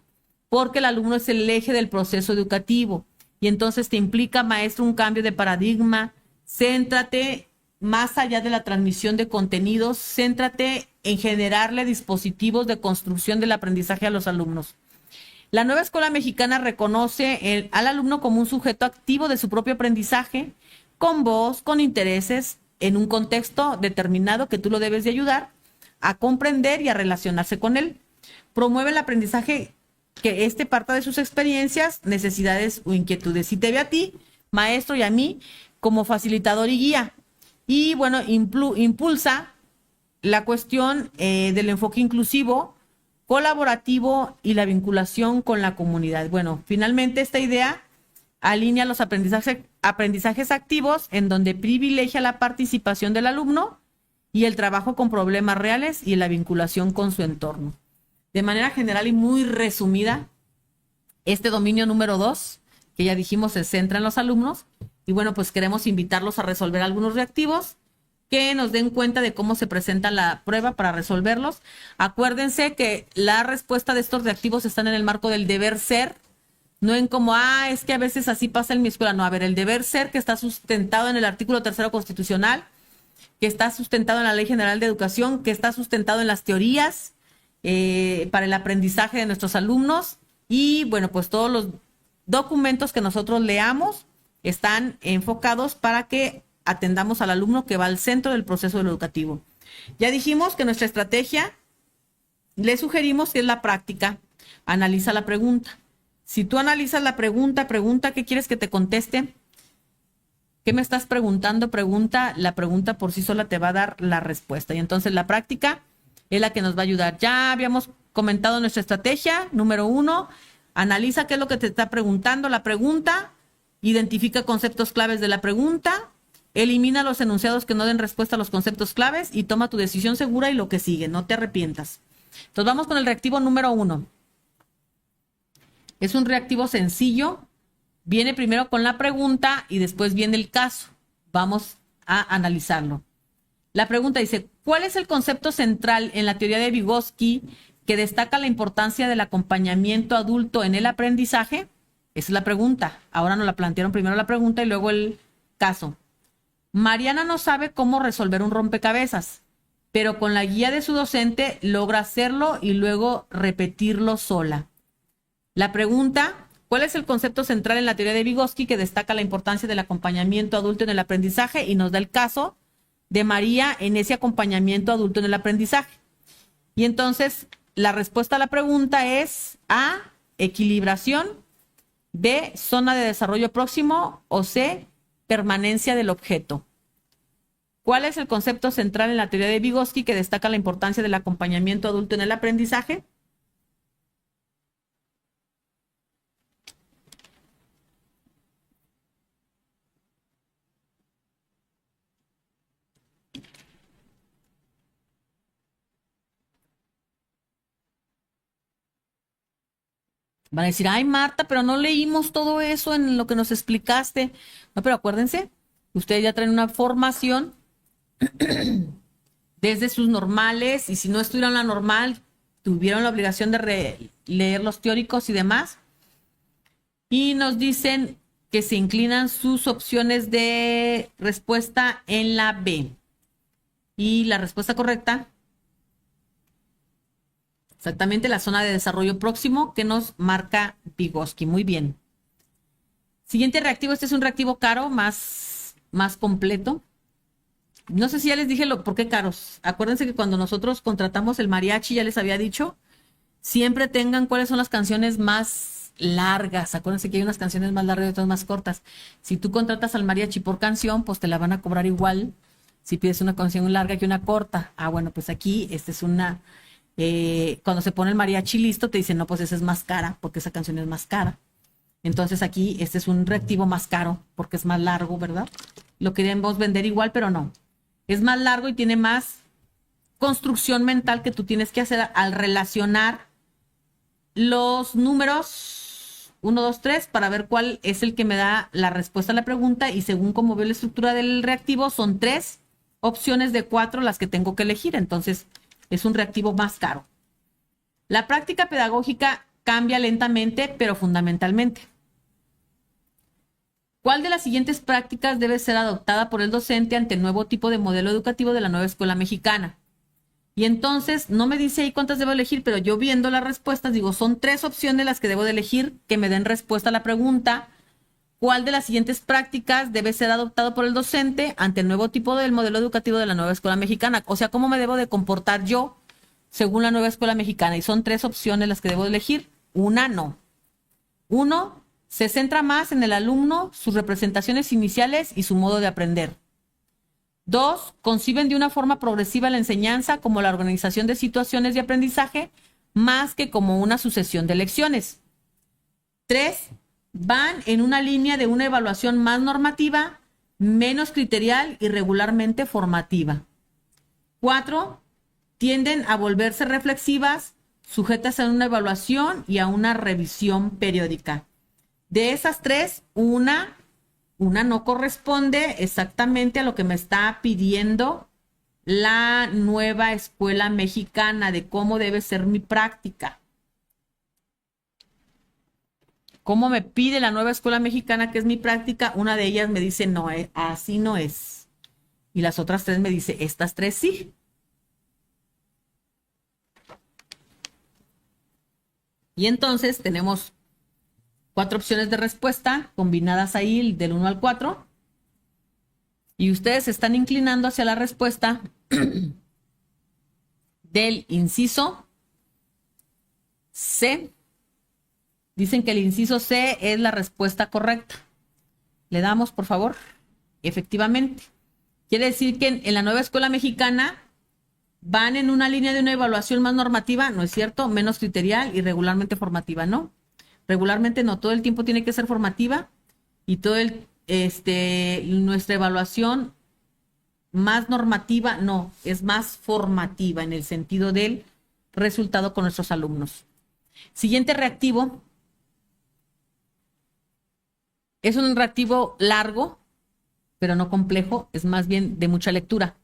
porque el alumno es el eje del proceso educativo y entonces te implica, maestro, un cambio de paradigma. Céntrate más allá de la transmisión de contenidos, céntrate en generarle dispositivos de construcción del aprendizaje a los alumnos. La nueva escuela mexicana reconoce al alumno como un sujeto activo de su propio aprendizaje, con voz, con intereses, en un contexto determinado que tú lo debes de ayudar a comprender y a relacionarse con él. Promueve el aprendizaje que parta de sus experiencias, necesidades o inquietudes. Y te ve a ti, maestro, y a mí como facilitador y guía. Y bueno, impulsa la cuestión del enfoque inclusivo, colaborativo y la vinculación con la comunidad. Bueno, finalmente esta idea alinea los aprendizajes activos en donde privilegia la participación del alumno y el trabajo con problemas reales y la vinculación con su entorno. De manera general y muy resumida, este dominio número 2, que ya dijimos, se centra en los alumnos. Y bueno, pues queremos invitarlos a resolver algunos reactivos que nos den cuenta de cómo se presenta la prueba para resolverlos. Acuérdense que la respuesta de estos reactivos están en el marco del deber ser, no en como, es que a veces así pasa en mi escuela. No, a ver, el deber ser que está sustentado en el artículo 3 constitucional, que está sustentado en la Ley General de Educación, que está sustentado en las teorías para el aprendizaje de nuestros alumnos. Y bueno, pues todos los documentos que nosotros leamos están enfocados para que atendamos al alumno que va al centro del proceso educativo. Ya dijimos que nuestra estrategia, le sugerimos que es la práctica. Analiza la pregunta. Si tú analizas la pregunta, ¿qué quieres que te conteste? ¿Qué me estás preguntando? La pregunta por sí sola te va a dar la respuesta. Y entonces la práctica es la que nos va a ayudar. Ya habíamos comentado nuestra estrategia. Número 1, analiza qué es lo que te está preguntando la pregunta, identifica conceptos claves de la pregunta, elimina los enunciados que no den respuesta a los conceptos claves y toma tu decisión segura y lo que sigue, no te arrepientas. Entonces vamos con el reactivo número 1. Es un reactivo sencillo, viene primero con la pregunta y después viene el caso. Vamos a analizarlo. La pregunta dice, ¿cuál es el concepto central en la teoría de Vygotsky que destaca la importancia del acompañamiento adulto en el aprendizaje? Esa es la pregunta. Ahora nos la plantearon primero la pregunta y luego el caso. Mariana no sabe cómo resolver un rompecabezas. pero con la guía de su docente logra hacerlo y luego repetirlo sola. La pregunta: ¿cuál es el concepto central en la teoría de Vygotsky que destaca la importancia del acompañamiento adulto en el aprendizaje? Y nos da el caso de María en ese acompañamiento adulto en el aprendizaje. Y entonces la respuesta a la pregunta es A, equilibración; B, zona de desarrollo próximo; o C, permanencia del objeto. ¿Cuál es el concepto central en la teoría de Vygotsky que destaca la importancia del acompañamiento adulto en el aprendizaje? Van a decir: ay, Marta, pero no leímos todo eso en lo que nos explicaste. No, pero acuérdense, ustedes ya traen una formación desde sus normales, y si no estudiaron la normal, tuvieron la obligación de leer los teóricos y demás. Y nos dicen que se inclinan sus opciones de respuesta en la B. Y la respuesta correcta, exactamente, la zona de desarrollo próximo que nos marca Vygotsky. Muy bien. Siguiente reactivo. Este es un reactivo caro, más completo. No sé si ya les dije por qué caros. Acuérdense que cuando nosotros contratamos el mariachi, ya les había dicho, siempre tengan cuáles son las canciones más largas. Acuérdense que hay unas canciones más largas y otras más cortas. Si tú contratas al mariachi por canción, pues te la van a cobrar igual si pides una canción larga que una corta. Ah, bueno, pues aquí esta es una... cuando se pone el mariachi listo, te dicen: no, pues esa es más cara, porque esa canción es más cara. Entonces aquí este es un reactivo más caro, porque es más largo, ¿verdad? Lo queremos vender igual, pero no. Es más largo y tiene más construcción mental que tú tienes que hacer al relacionar los números 1, 2, 3 para ver cuál es el que me da la respuesta a la pregunta. Y según cómo veo la estructura del reactivo, son 3 opciones de 4 las que tengo que elegir. Entonces es un reactivo más caro. La práctica pedagógica cambia lentamente, pero fundamentalmente. ¿Cuál de las siguientes prácticas debe ser adoptada por el docente ante el nuevo tipo de modelo educativo de la nueva escuela mexicana? Y entonces no me dice ahí cuántas debo elegir, pero yo viendo las respuestas digo: son 3 opciones las que debo de elegir que me den respuesta a la pregunta: ¿cuál de las siguientes prácticas debe ser adoptado por el docente ante el nuevo tipo del modelo educativo de la nueva escuela mexicana? O sea, ¿cómo me debo de comportar yo según la nueva escuela mexicana? Y son 3 opciones las que debo de elegir. Una, no. 1, se centra más en el alumno, sus representaciones iniciales y su modo de aprender. 2, conciben de una forma progresiva la enseñanza como la organización de situaciones de aprendizaje más que como una sucesión de lecciones. 3, van en una línea de una evaluación más normativa, menos criterial y regularmente formativa. 4, tienden a volverse reflexivas, sujetas a una evaluación y a una revisión periódica. De esas 3, una no corresponde exactamente a lo que me está pidiendo la nueva escuela mexicana de cómo debe ser mi práctica. ¿Cómo me pide la nueva escuela mexicana que es mi práctica? Una de ellas me dice: no, así no es. Y las otras 3 me dice: estas 3 sí. Y entonces tenemos 4 opciones de respuesta combinadas ahí del 1 al 4. Y ustedes se están inclinando hacia la respuesta del inciso C. Dicen que el inciso C es la respuesta correcta. Le damos, por favor. Efectivamente. Quiere decir que en la nueva escuela mexicana van en una línea de una evaluación más normativa, ¿no es cierto? Menos criterial y regularmente formativa, ¿no? Regularmente no, todo el tiempo tiene que ser formativa, y nuestra evaluación más normativa no, es más formativa en el sentido del resultado con nuestros alumnos. Siguiente reactivo. Es un reactivo largo, pero no complejo, es más bien de mucha lectura.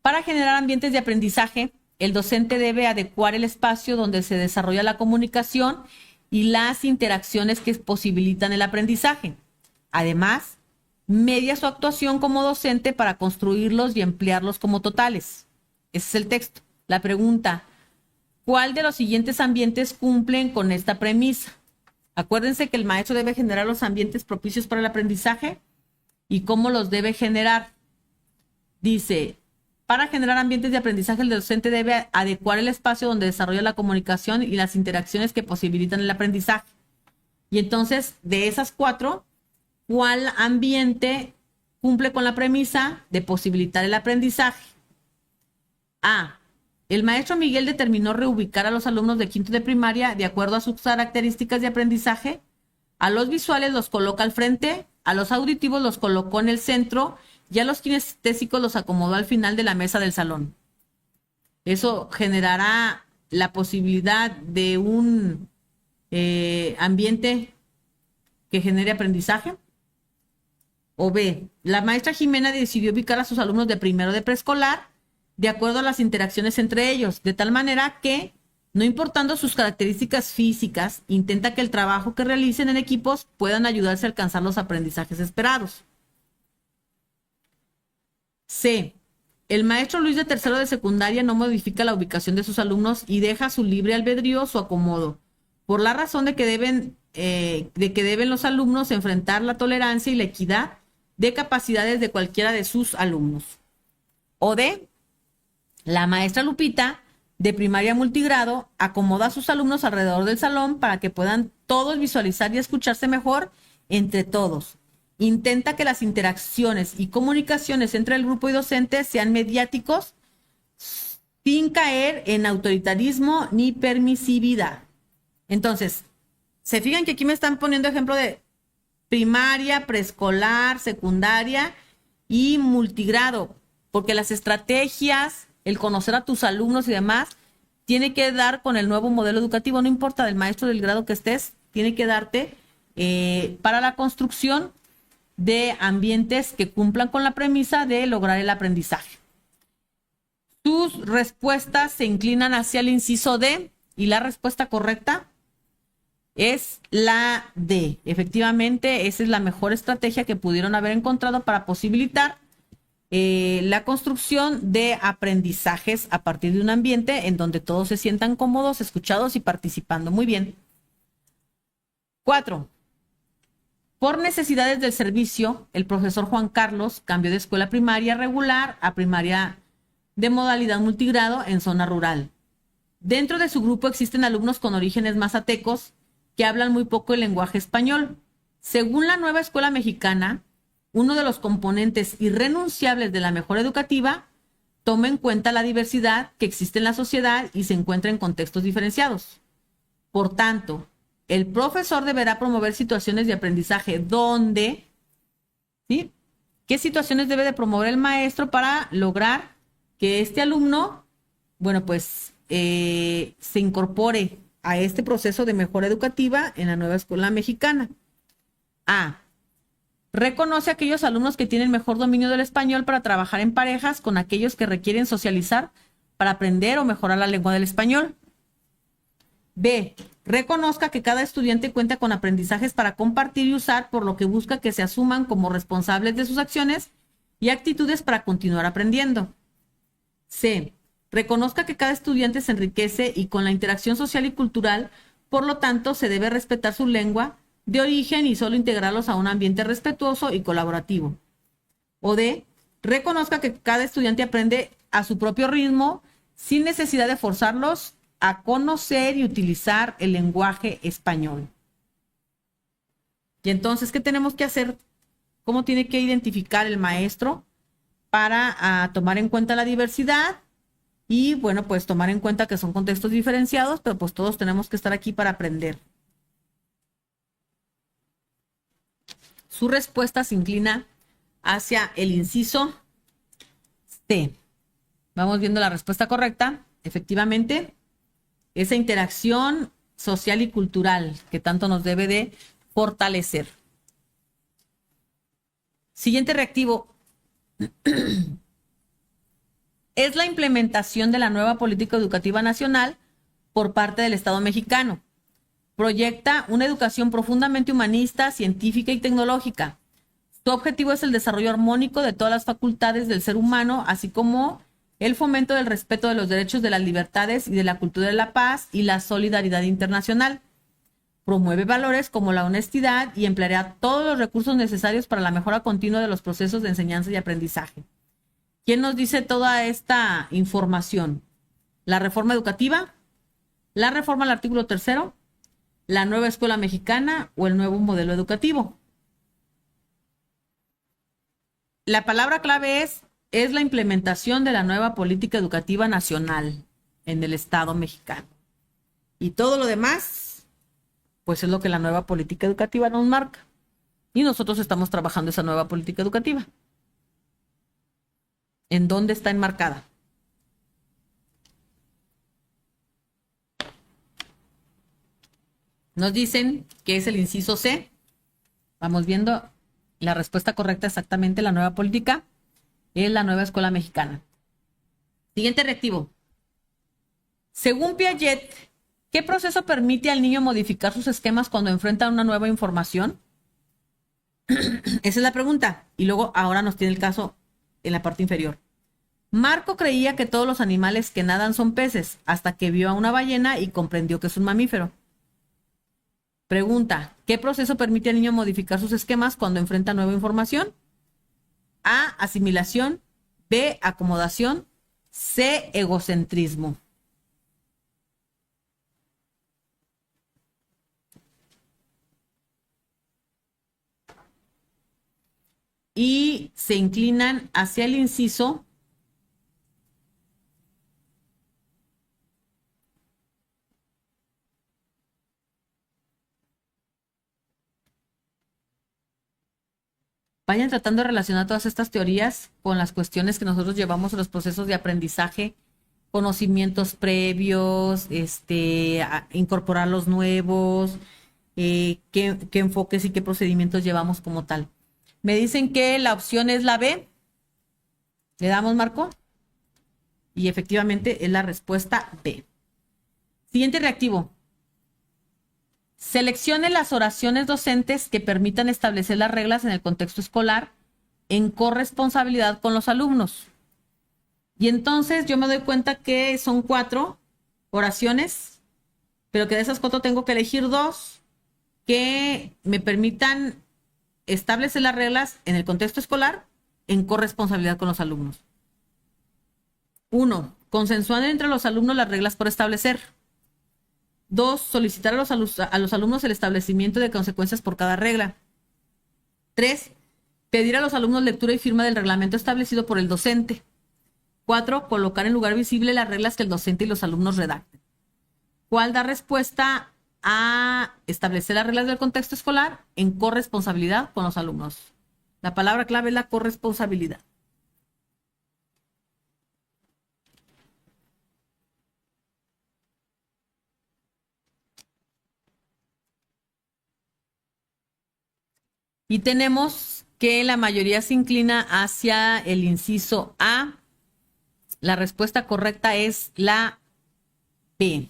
Para generar ambientes de aprendizaje, el docente debe adecuar el espacio donde se desarrolla la comunicación y las interacciones que posibilitan el aprendizaje. Además, media su actuación como docente para construirlos y emplearlos como totales. Ese es el texto. La pregunta, ¿cuál de los siguientes ambientes cumplen con esta premisa? Acuérdense que el maestro debe generar los ambientes propicios para el aprendizaje y cómo los debe generar. Dice, para generar ambientes de aprendizaje, el docente debe adecuar el espacio donde desarrolla la comunicación y las interacciones que posibilitan el aprendizaje. Y entonces, de esas 4, ¿cuál ambiente cumple con la premisa de posibilitar el aprendizaje? A. El maestro Miguel determinó reubicar a los alumnos de quinto de primaria de acuerdo a sus características de aprendizaje. A los visuales los coloca al frente, a los auditivos los colocó en el centro y a los kinestésicos los acomodó al final de la mesa del salón. Eso generará la posibilidad de un ambiente que genere aprendizaje. O B, la maestra Jimena decidió ubicar a sus alumnos de primero de preescolar de acuerdo a las interacciones entre ellos, de tal manera que, no importando sus características físicas, intenta que el trabajo que realicen en equipos puedan ayudarse a alcanzar los aprendizajes esperados. C. El maestro Luis de tercero de secundaria no modifica la ubicación de sus alumnos y deja su libre albedrío su acomodo, por la razón de que deben los alumnos enfrentar la tolerancia y la equidad de capacidades de cualquiera de sus alumnos. O D. La maestra Lupita, de primaria multigrado, acomoda a sus alumnos alrededor del salón para que puedan todos visualizar y escucharse mejor entre todos. Intenta que las interacciones y comunicaciones entre el grupo y docentes sean mediáticos sin caer en autoritarismo ni permisividad. Entonces, se fijan que aquí me están poniendo ejemplo de primaria, preescolar, secundaria y multigrado, porque las estrategias, el conocer a tus alumnos y demás, tiene que dar con el nuevo modelo educativo, no importa del maestro del grado que estés, tiene que darte para la construcción de ambientes que cumplan con la premisa de lograr el aprendizaje. Tus respuestas se inclinan hacia el inciso D y la respuesta correcta es la D. Efectivamente, esa es la mejor estrategia que pudieron haber encontrado para posibilitar la construcción de aprendizajes a partir de un ambiente en donde todos se sientan cómodos, escuchados y participando. Muy bien. 4. Por necesidades del servicio, el profesor Juan Carlos cambió de escuela primaria regular a primaria de modalidad multigrado en zona rural. Dentro de su grupo existen alumnos con orígenes mazatecos que hablan muy poco el lenguaje español. Según la nueva escuela mexicana, uno de los componentes irrenunciables de la mejora educativa toma en cuenta la diversidad que existe en la sociedad y se encuentra en contextos diferenciados. Por tanto, el profesor deberá promover situaciones de aprendizaje donde, ¿sí? ¿Qué situaciones debe de promover el maestro para lograr que este alumno, bueno, pues se incorpore a este proceso de mejora educativa en la nueva escuela mexicana? A. Reconoce a aquellos alumnos que tienen mejor dominio del español para trabajar en parejas con aquellos que requieren socializar para aprender o mejorar la lengua del español. B. Reconozca que cada estudiante cuenta con aprendizajes para compartir y usar, por lo que busca que se asuman como responsables de sus acciones y actitudes para continuar aprendiendo. C. Reconozca que cada estudiante se enriquece y con la interacción social y cultural, por lo tanto, se debe respetar su lengua de origen y solo integrarlos a un ambiente respetuoso y colaborativo. O D. Reconozca que cada estudiante aprende a su propio ritmo sin necesidad de forzarlos a conocer y utilizar el lenguaje español. Y entonces, ¿qué tenemos que hacer? ¿Cómo tiene que identificar el maestro para tomar en cuenta la diversidad? Y bueno, pues tomar en cuenta que son contextos diferenciados, pero pues todos tenemos que estar aquí para aprender. Su respuesta se inclina hacia el inciso C. Vamos viendo la respuesta correcta. Efectivamente, esa interacción social y cultural que tanto nos debe de fortalecer. Siguiente reactivo. Es la implementación de la nueva política educativa nacional por parte del Estado mexicano. Proyecta una educación profundamente humanista, científica y tecnológica. Su objetivo es el desarrollo armónico de todas las facultades del ser humano, así como el fomento del respeto de los derechos, de las libertades y de la cultura de la paz y la solidaridad internacional. Promueve valores como la honestidad y empleará todos los recursos necesarios para la mejora continua de los procesos de enseñanza y aprendizaje. ¿Quién nos dice toda esta información? La reforma educativa, la reforma al artículo 3, la nueva escuela mexicana o el nuevo modelo educativo. La palabra clave es la implementación de la nueva política educativa nacional en el Estado mexicano. Y todo lo demás, pues es lo que la nueva política educativa nos marca. Y nosotros estamos trabajando esa nueva política educativa. ¿En dónde está enmarcada? Nos dicen que es el inciso C. Vamos viendo la respuesta correcta exactamente. La nueva política es la nueva escuela mexicana. Siguiente reactivo. Según Piaget, ¿qué proceso permite al niño modificar sus esquemas cuando enfrenta una nueva información? Esa es la pregunta. Y luego ahora nos tiene el caso en la parte inferior. Marco creía que todos los animales que nadan son peces, hasta que vio a una ballena y comprendió que es un mamífero. Pregunta, ¿qué proceso permite al niño modificar sus esquemas cuando enfrenta nueva información? A, asimilación. B, acomodación. C, egocentrismo. Y se inclinan hacia el inciso vayan tratando de relacionar todas estas teorías con las cuestiones que nosotros llevamos en los procesos de aprendizaje, conocimientos previos, incorporar los nuevos, qué enfoques y qué procedimientos llevamos como tal. Me dicen que la opción es la B. ¿Le damos, Marco? Y efectivamente es la respuesta B. Siguiente reactivo. Seleccione las oraciones docentes que permitan establecer las reglas en el contexto escolar en corresponsabilidad con los alumnos. Y entonces yo me doy cuenta que son 4 oraciones, pero que de esas 4 tengo que elegir 2 que me permitan establecer las reglas en el contexto escolar en corresponsabilidad con los alumnos. 1. Consensuar entre los alumnos las reglas por establecer. 2. Solicitar a los alumnos el establecimiento de consecuencias por cada regla. 3. Pedir a los alumnos lectura y firma del reglamento establecido por el docente. 4. Colocar en lugar visible las reglas que el docente y los alumnos redacten. ¿Cuál da respuesta a establecer las reglas del contexto escolar en corresponsabilidad con los alumnos? La palabra clave es la corresponsabilidad. Y tenemos que la mayoría se inclina hacia el inciso A. La respuesta correcta es la B.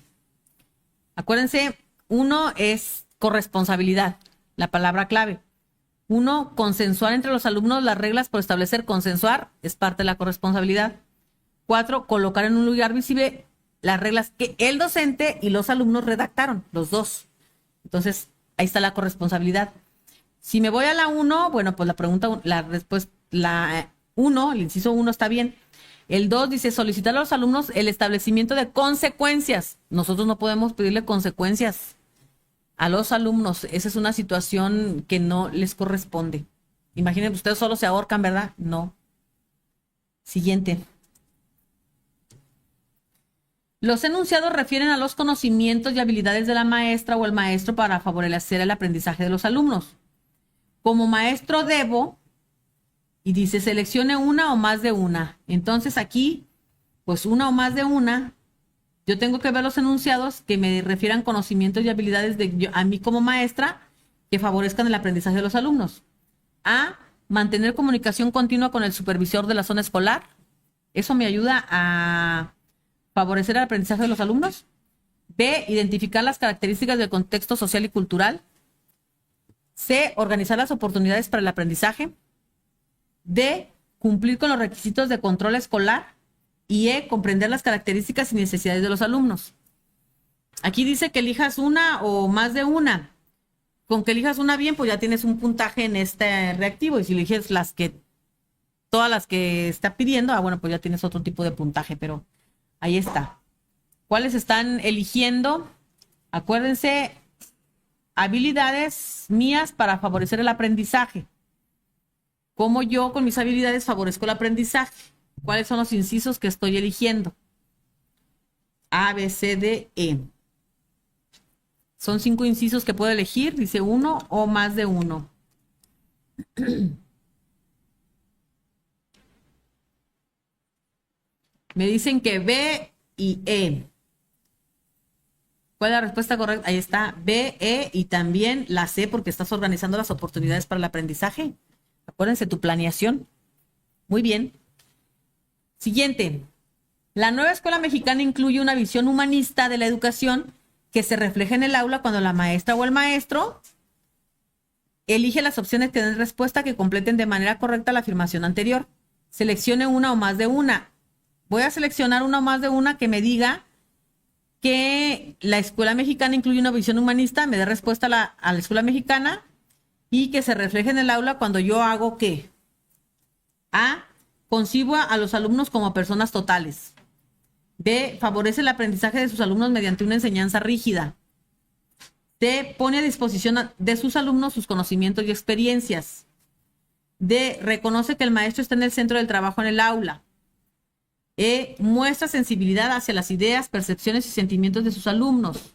Acuérdense, 1 es corresponsabilidad, la palabra clave. 1, consensuar entre los alumnos las reglas por establecer. Consensuar es parte de la corresponsabilidad. 4, colocar en un lugar visible las reglas que el docente y los alumnos redactaron, los dos. Entonces, ahí está la corresponsabilidad. Si me voy a la 1, bueno, pues la respuesta, la 1, el inciso 1 está bien. El 2 dice solicitar a los alumnos el establecimiento de consecuencias. Nosotros no podemos pedirle consecuencias a los alumnos. Esa es una situación que no les corresponde. Imaginen, ustedes solo se ahorcan, ¿verdad? No. Siguiente. Los enunciados refieren a los conocimientos y habilidades de la maestra o el maestro para favorecer el aprendizaje de los alumnos. Como maestro debo, y dice seleccione una o más de una. Entonces aquí, pues una o más de una, yo tengo que ver los enunciados que me refieran conocimientos y habilidades a mí como maestra que favorezcan el aprendizaje de los alumnos. A, mantener comunicación continua con el supervisor de la zona escolar. Eso me ayuda a favorecer el aprendizaje de los alumnos. B, identificar las características del contexto social y cultural. C, organizar las oportunidades para el aprendizaje. D, cumplir con los requisitos de control escolar. Y E, comprender las características y necesidades de los alumnos. Aquí dice que elijas una o más de una. Con que elijas una bien, pues ya tienes un puntaje en este reactivo. Y si eliges todas las que está pidiendo, bueno, pues ya tienes otro tipo de puntaje, pero ahí está. ¿Cuáles están eligiendo? Acuérdense, habilidades mías para favorecer el aprendizaje. ¿Cómo yo con mis habilidades favorezco el aprendizaje? ¿Cuáles son los incisos que estoy eligiendo? A, B, C, D, E. Son 5 incisos que puedo elegir, dice uno o más de uno. Me dicen que B y E. ¿Cuál es la respuesta correcta? Ahí está, B, E y también la C porque estás organizando las oportunidades para el aprendizaje. Acuérdense, tu planeación. Muy bien. Siguiente. La nueva escuela mexicana incluye una visión humanista de la educación que se refleja en el aula cuando la maestra o el maestro elige las opciones que den respuesta que completen de manera correcta la afirmación anterior. Seleccione una o más de una. Voy a seleccionar una o más de una que me diga que la escuela mexicana incluye una visión humanista, me dé respuesta a la escuela mexicana y que se refleje en el aula cuando yo hago ¿qué? A, concibo a los alumnos como personas totales. B, favorece el aprendizaje de sus alumnos mediante una enseñanza rígida. D, pone a disposición de sus alumnos sus conocimientos y experiencias. D, reconoce que el maestro está en el centro del trabajo en el aula. E, muestra sensibilidad hacia las ideas, percepciones y sentimientos de sus alumnos.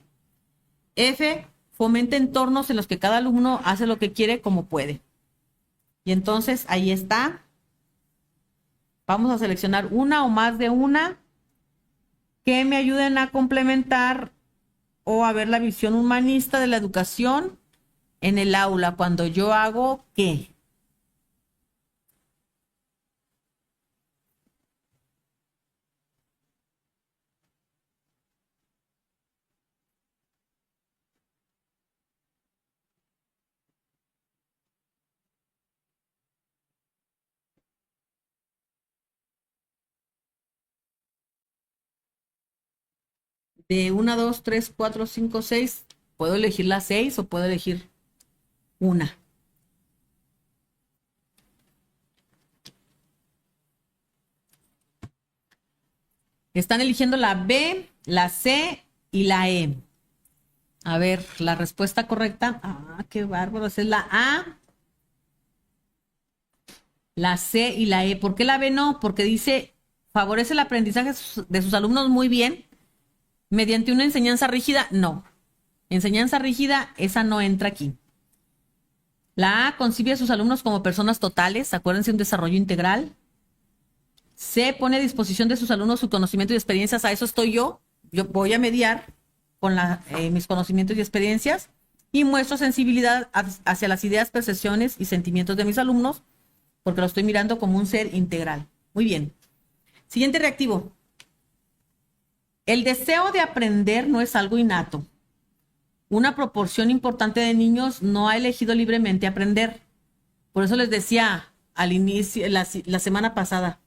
F, fomenta entornos en los que cada alumno hace lo que quiere como puede. Y entonces ahí está. Vamos a seleccionar una o más de una que me ayuden a complementar o a ver la visión humanista de la educación en el aula cuando yo hago ¿qué? De 1, 2, 3, 4, 5, 6, puedo elegir las 6 o puedo elegir una. Están eligiendo la B, la C y la E. A ver, la respuesta correcta. Qué bárbaro. Es la A, la C y la E. ¿Por qué la B no? Porque dice, favorece el aprendizaje de sus alumnos muy bien. Mediante una enseñanza rígida, no. Enseñanza rígida, esa no entra aquí. La A, concibe a sus alumnos como personas totales. Acuérdense, un desarrollo integral. C, pone a disposición de sus alumnos su conocimiento y experiencias. A eso estoy yo. Yo voy a mediar con mis conocimientos y experiencias y muestro sensibilidad hacia las ideas, percepciones y sentimientos de mis alumnos porque lo estoy mirando como un ser integral. Muy bien. Siguiente reactivo. El deseo de aprender no es algo innato. Una proporción importante de niños no ha elegido libremente aprender. Por eso les decía al inicio, la semana pasada,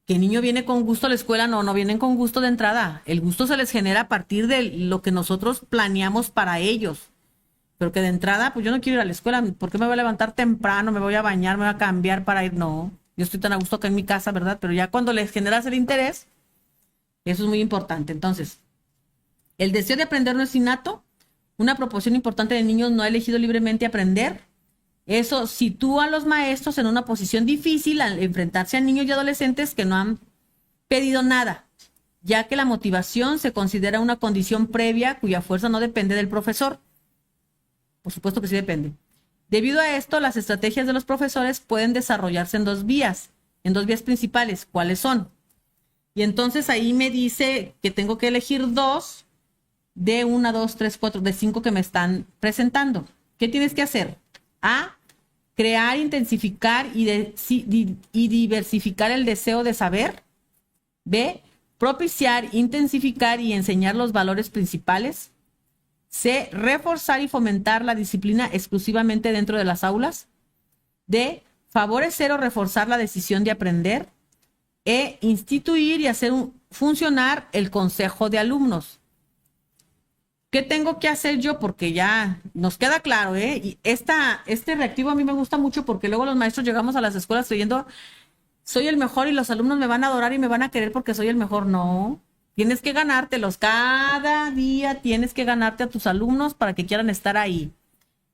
que el niño viene con gusto a la escuela, no vienen con gusto de entrada. El gusto se les genera a partir de lo que nosotros planeamos para ellos. Pero que de entrada, pues yo no quiero ir a la escuela, ¿por qué me voy a levantar temprano? Me voy a bañar, me voy a cambiar para ir. No, yo estoy tan a gusto acá en mi casa, ¿verdad? Pero ya cuando les generas el interés, eso es muy importante. Entonces, el deseo de aprender no es innato. Una proporción importante de niños no ha elegido libremente aprender. Eso sitúa a los maestros en una posición difícil al enfrentarse a niños y adolescentes que no han pedido nada, ya que la motivación se considera una condición previa cuya fuerza no depende del profesor. Por supuesto que sí depende. Debido a esto, las estrategias de los profesores pueden desarrollarse en dos vías principales. ¿Cuáles son? Y entonces ahí me dice que tengo que elegir dos de 1, 2, 3, 4, de 5 que me están presentando. ¿Qué tienes que hacer? A, crear, intensificar y diversificar el deseo de saber. B, propiciar, intensificar y enseñar los valores principales. C, reforzar y fomentar la disciplina exclusivamente dentro de las aulas. D, favorecer o reforzar la decisión de aprender. e instituir y hacer funcionar el consejo de alumnos. ¿Qué tengo que hacer yo? Porque ya nos queda claro, ¿eh? Y este reactivo a mí me gusta mucho porque luego los maestros llegamos a las escuelas creyendo, soy el mejor y los alumnos me van a adorar y me van a querer porque soy el mejor. No, tienes que ganártelos. Cada día tienes que ganarte a tus alumnos para que quieran estar ahí.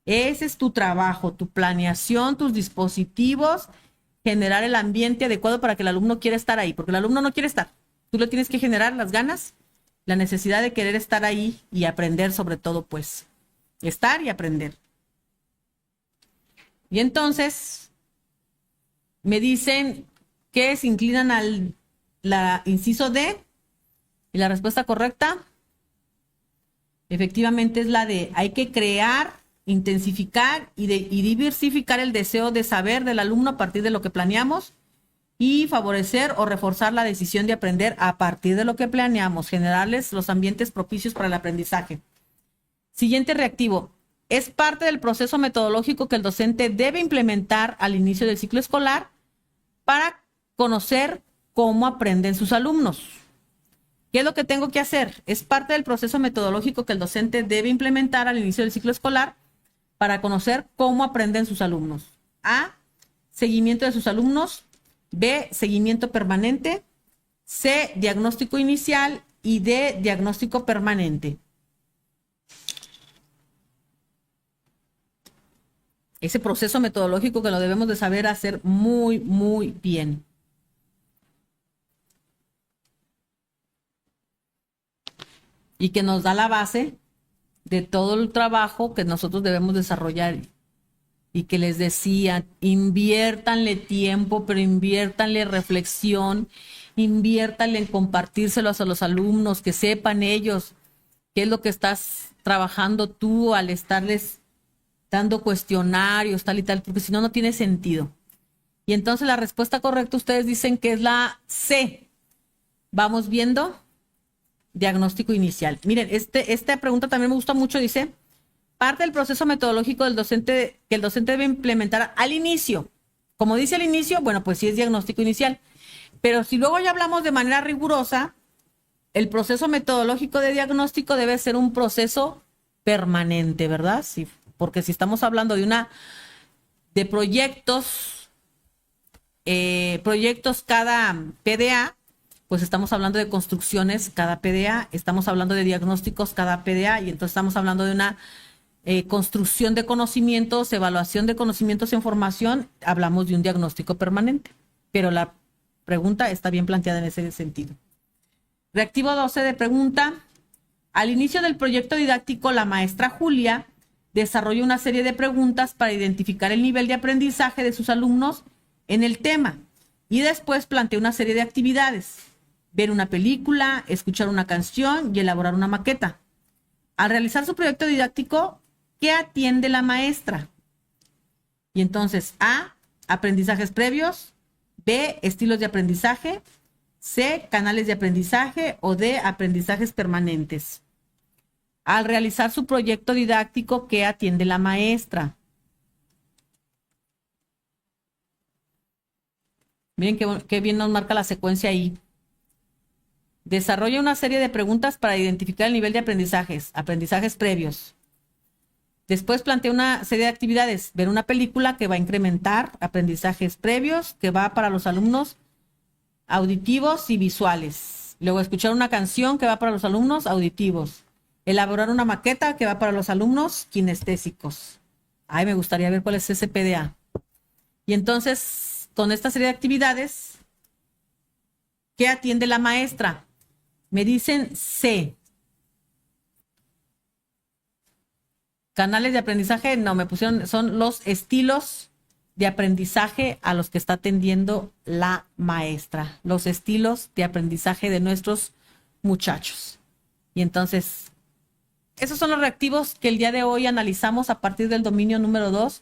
Ese es tu trabajo, tu planeación, tus dispositivos, generar el ambiente adecuado para que el alumno quiera estar ahí, porque el alumno no quiere estar. Tú le tienes que generar las ganas, la necesidad de querer estar ahí y aprender sobre todo, pues, estar y aprender. Y entonces me dicen que se inclinan al inciso D y la respuesta correcta efectivamente es la de hay que crear, intensificar y diversificar el deseo de saber del alumno a partir de lo que planeamos y favorecer o reforzar la decisión de aprender a partir de lo que planeamos, generarles los ambientes propicios para el aprendizaje. Siguiente reactivo. Es parte del proceso metodológico que el docente debe implementar al inicio del ciclo escolar para conocer cómo aprenden sus alumnos. ¿Qué es lo que tengo que hacer? Es parte del proceso metodológico que el docente debe implementar al inicio del ciclo escolar para conocer cómo aprenden sus alumnos. A, seguimiento de sus alumnos. B, seguimiento permanente. C, diagnóstico inicial. Y D, diagnóstico permanente. Ese proceso metodológico que lo debemos de saber hacer muy, muy bien. Y que nos da la base de todo el trabajo que nosotros debemos desarrollar. Y que les decía, inviértanle tiempo, pero inviértanle reflexión, inviértanle en compartírselos a los alumnos, que sepan ellos qué es lo que estás trabajando tú al estarles dando cuestionarios, tal y tal, porque si no, no tiene sentido. Y entonces la respuesta correcta, ustedes dicen que es la C. Vamos viendo. Diagnóstico inicial. Miren, esta pregunta también me gusta mucho, dice, parte del proceso metodológico del docente que el docente debe implementar al inicio. Como dice al inicio, bueno, pues sí es diagnóstico inicial. Pero si luego ya hablamos de manera rigurosa, el proceso metodológico de diagnóstico debe ser un proceso permanente, ¿verdad? Sí, porque si estamos hablando de proyectos cada PDA, pues estamos hablando de construcciones cada PDA, estamos hablando de diagnósticos cada PDA y entonces estamos hablando de una construcción de conocimientos, evaluación de conocimientos e información, hablamos de un diagnóstico permanente. Pero la pregunta está bien planteada en ese sentido. Reactivo 12 de pregunta. Al inicio del proyecto didáctico, la maestra Julia desarrolló una serie de preguntas para identificar el nivel de aprendizaje de sus alumnos en el tema y después planteó una serie de actividades. Ver una película, escuchar una canción y elaborar una maqueta. Al realizar su proyecto didáctico, ¿qué atiende la maestra? Y entonces, A, aprendizajes previos. B, estilos de aprendizaje. C, canales de aprendizaje. O D, aprendizajes permanentes. Al realizar su proyecto didáctico, ¿qué atiende la maestra? Miren qué bien nos marca la secuencia ahí. Desarrolla una serie de preguntas para identificar el nivel de aprendizajes previos. Después plantea una serie de actividades. Ver una película que va a incrementar aprendizajes previos, que va para los alumnos auditivos y visuales. Luego escuchar una canción que va para los alumnos auditivos. Elaborar una maqueta que va para los alumnos kinestésicos. Ay, me gustaría ver cuál es ese PDA. Y entonces, con esta serie de actividades, ¿qué atiende la maestra? Me dicen C. Canales de aprendizaje, no, me pusieron, son los estilos de aprendizaje a los que está atendiendo la maestra. Los estilos de aprendizaje de nuestros muchachos. Y entonces, esos son los reactivos que el día de hoy analizamos a partir del dominio número 2.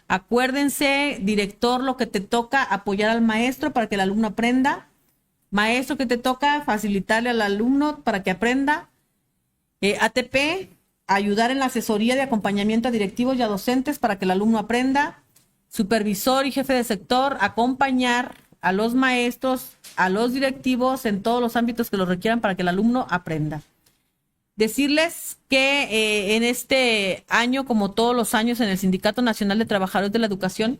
Acuérdense, director, lo que te toca, apoyar al maestro para que el alumno aprenda. Maestro, que te toca facilitarle al alumno para que aprenda. ATP, ayudar en la asesoría de acompañamiento a directivos y a docentes para que el alumno aprenda. Supervisor y jefe de sector, acompañar a los maestros, a los directivos en todos los ámbitos que lo requieran para que el alumno aprenda. Decirles que en este año, como todos los años en el Sindicato Nacional de Trabajadores de la Educación,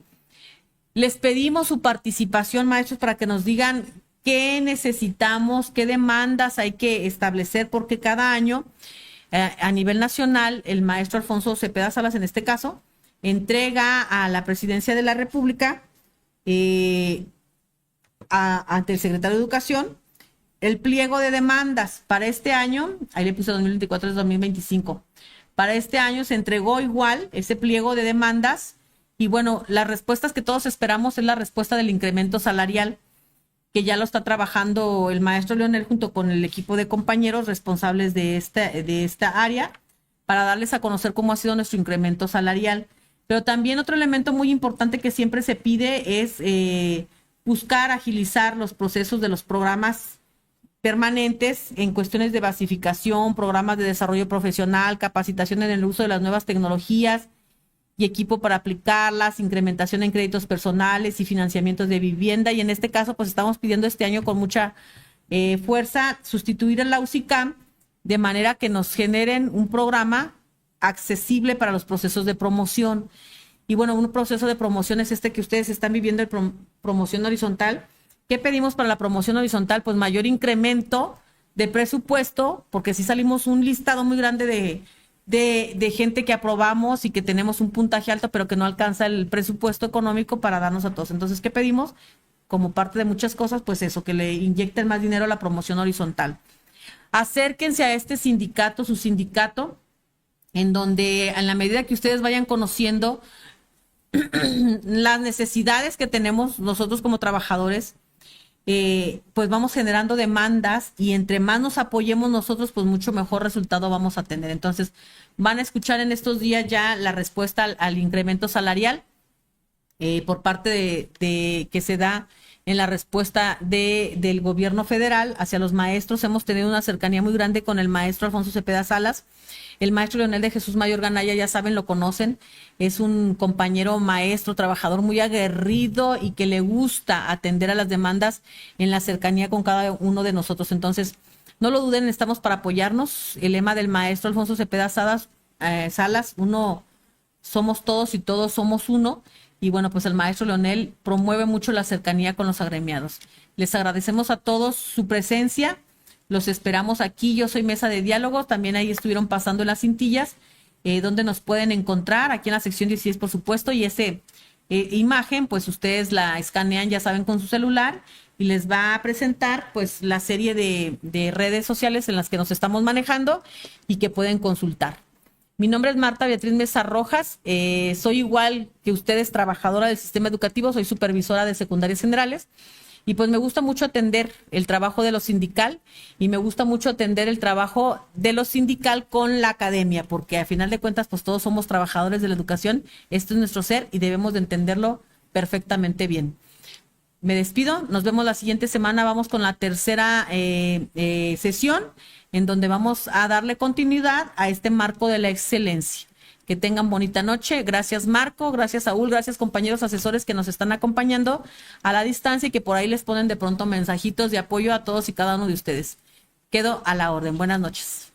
les pedimos su participación, maestros, para que nos digan qué necesitamos, qué demandas hay que establecer, porque cada año a nivel nacional, el maestro Alfonso Cepeda Salas, en este caso, entrega a la Presidencia de la República, ante el Secretario de Educación, el pliego de demandas para este año. Ahí le puse 2024 es 2025. Para este año se entregó igual ese pliego de demandas y bueno, las respuestas que todos esperamos es la respuesta del incremento salarial, que ya lo está trabajando el maestro Leonel junto con el equipo de compañeros responsables de esta área para darles a conocer cómo ha sido nuestro incremento salarial. Pero también otro elemento muy importante que siempre se pide es buscar agilizar los procesos de los programas permanentes en cuestiones de basificación, programas de desarrollo profesional, capacitación en el uso de las nuevas tecnologías y equipo para aplicarlas, incrementación en créditos personales y financiamientos de vivienda. Y en este caso, pues estamos pidiendo este año con mucha fuerza sustituir el UCICAM de manera que nos generen un programa accesible para los procesos de promoción. Y bueno, un proceso de promoción es este que ustedes están viviendo, promoción horizontal. ¿Qué pedimos para la promoción horizontal? Pues mayor incremento de presupuesto, porque sí salimos un listado muy grande de gente que aprobamos y que tenemos un puntaje alto, pero que no alcanza el presupuesto económico para darnos a todos. Entonces, ¿qué pedimos? Como parte de muchas cosas, pues eso, que le inyecten más dinero a la promoción horizontal. Acérquense a este sindicato, su sindicato, en donde en la medida que ustedes vayan conociendo las necesidades que tenemos nosotros como trabajadores, pues vamos generando demandas y entre más nos apoyemos nosotros, pues mucho mejor resultado vamos a tener. Entonces, van a escuchar en estos días ya la respuesta al incremento salarial por parte de que se da en la respuesta del gobierno federal hacia los maestros. Hemos tenido una cercanía muy grande con el maestro Alfonso Cepeda Salas. El maestro Leonel de Jesús Mayor Ganaya, ya saben, lo conocen, es un compañero maestro, trabajador muy aguerrido y que le gusta atender a las demandas en la cercanía con cada uno de nosotros. Entonces, no lo duden, estamos para apoyarnos. El lema del maestro Alfonso Cepeda Salas, uno somos todos y todos somos uno. Y bueno, pues el maestro Leonel promueve mucho la cercanía con los agremiados. Les agradecemos a todos su presencia. Los esperamos aquí. Yo soy Mesa de Diálogo. También ahí estuvieron pasando las cintillas, donde nos pueden encontrar, aquí en la sección 16, por supuesto. Y esa imagen, pues ustedes la escanean, ya saben, con su celular y les va a presentar pues la serie de redes sociales en las que nos estamos manejando y que pueden consultar. Mi nombre es Marta Beatriz Mesa Rojas. Soy igual que ustedes, trabajadora del sistema educativo, soy supervisora de secundarias generales. Y pues me gusta mucho atender el trabajo de lo sindical y me gusta mucho atender el trabajo de lo sindical con la academia, porque a final de cuentas pues todos somos trabajadores de la educación, esto es nuestro ser y debemos de entenderlo perfectamente bien. Me despido, nos vemos la siguiente semana, vamos con la tercera sesión en donde vamos a darle continuidad a este marco de la excelencia. Que tengan bonita noche. Gracias Marco, gracias Saúl, gracias compañeros asesores que nos están acompañando a la distancia y que por ahí les ponen de pronto mensajitos de apoyo a todos y cada uno de ustedes. Quedo a la orden. Buenas noches.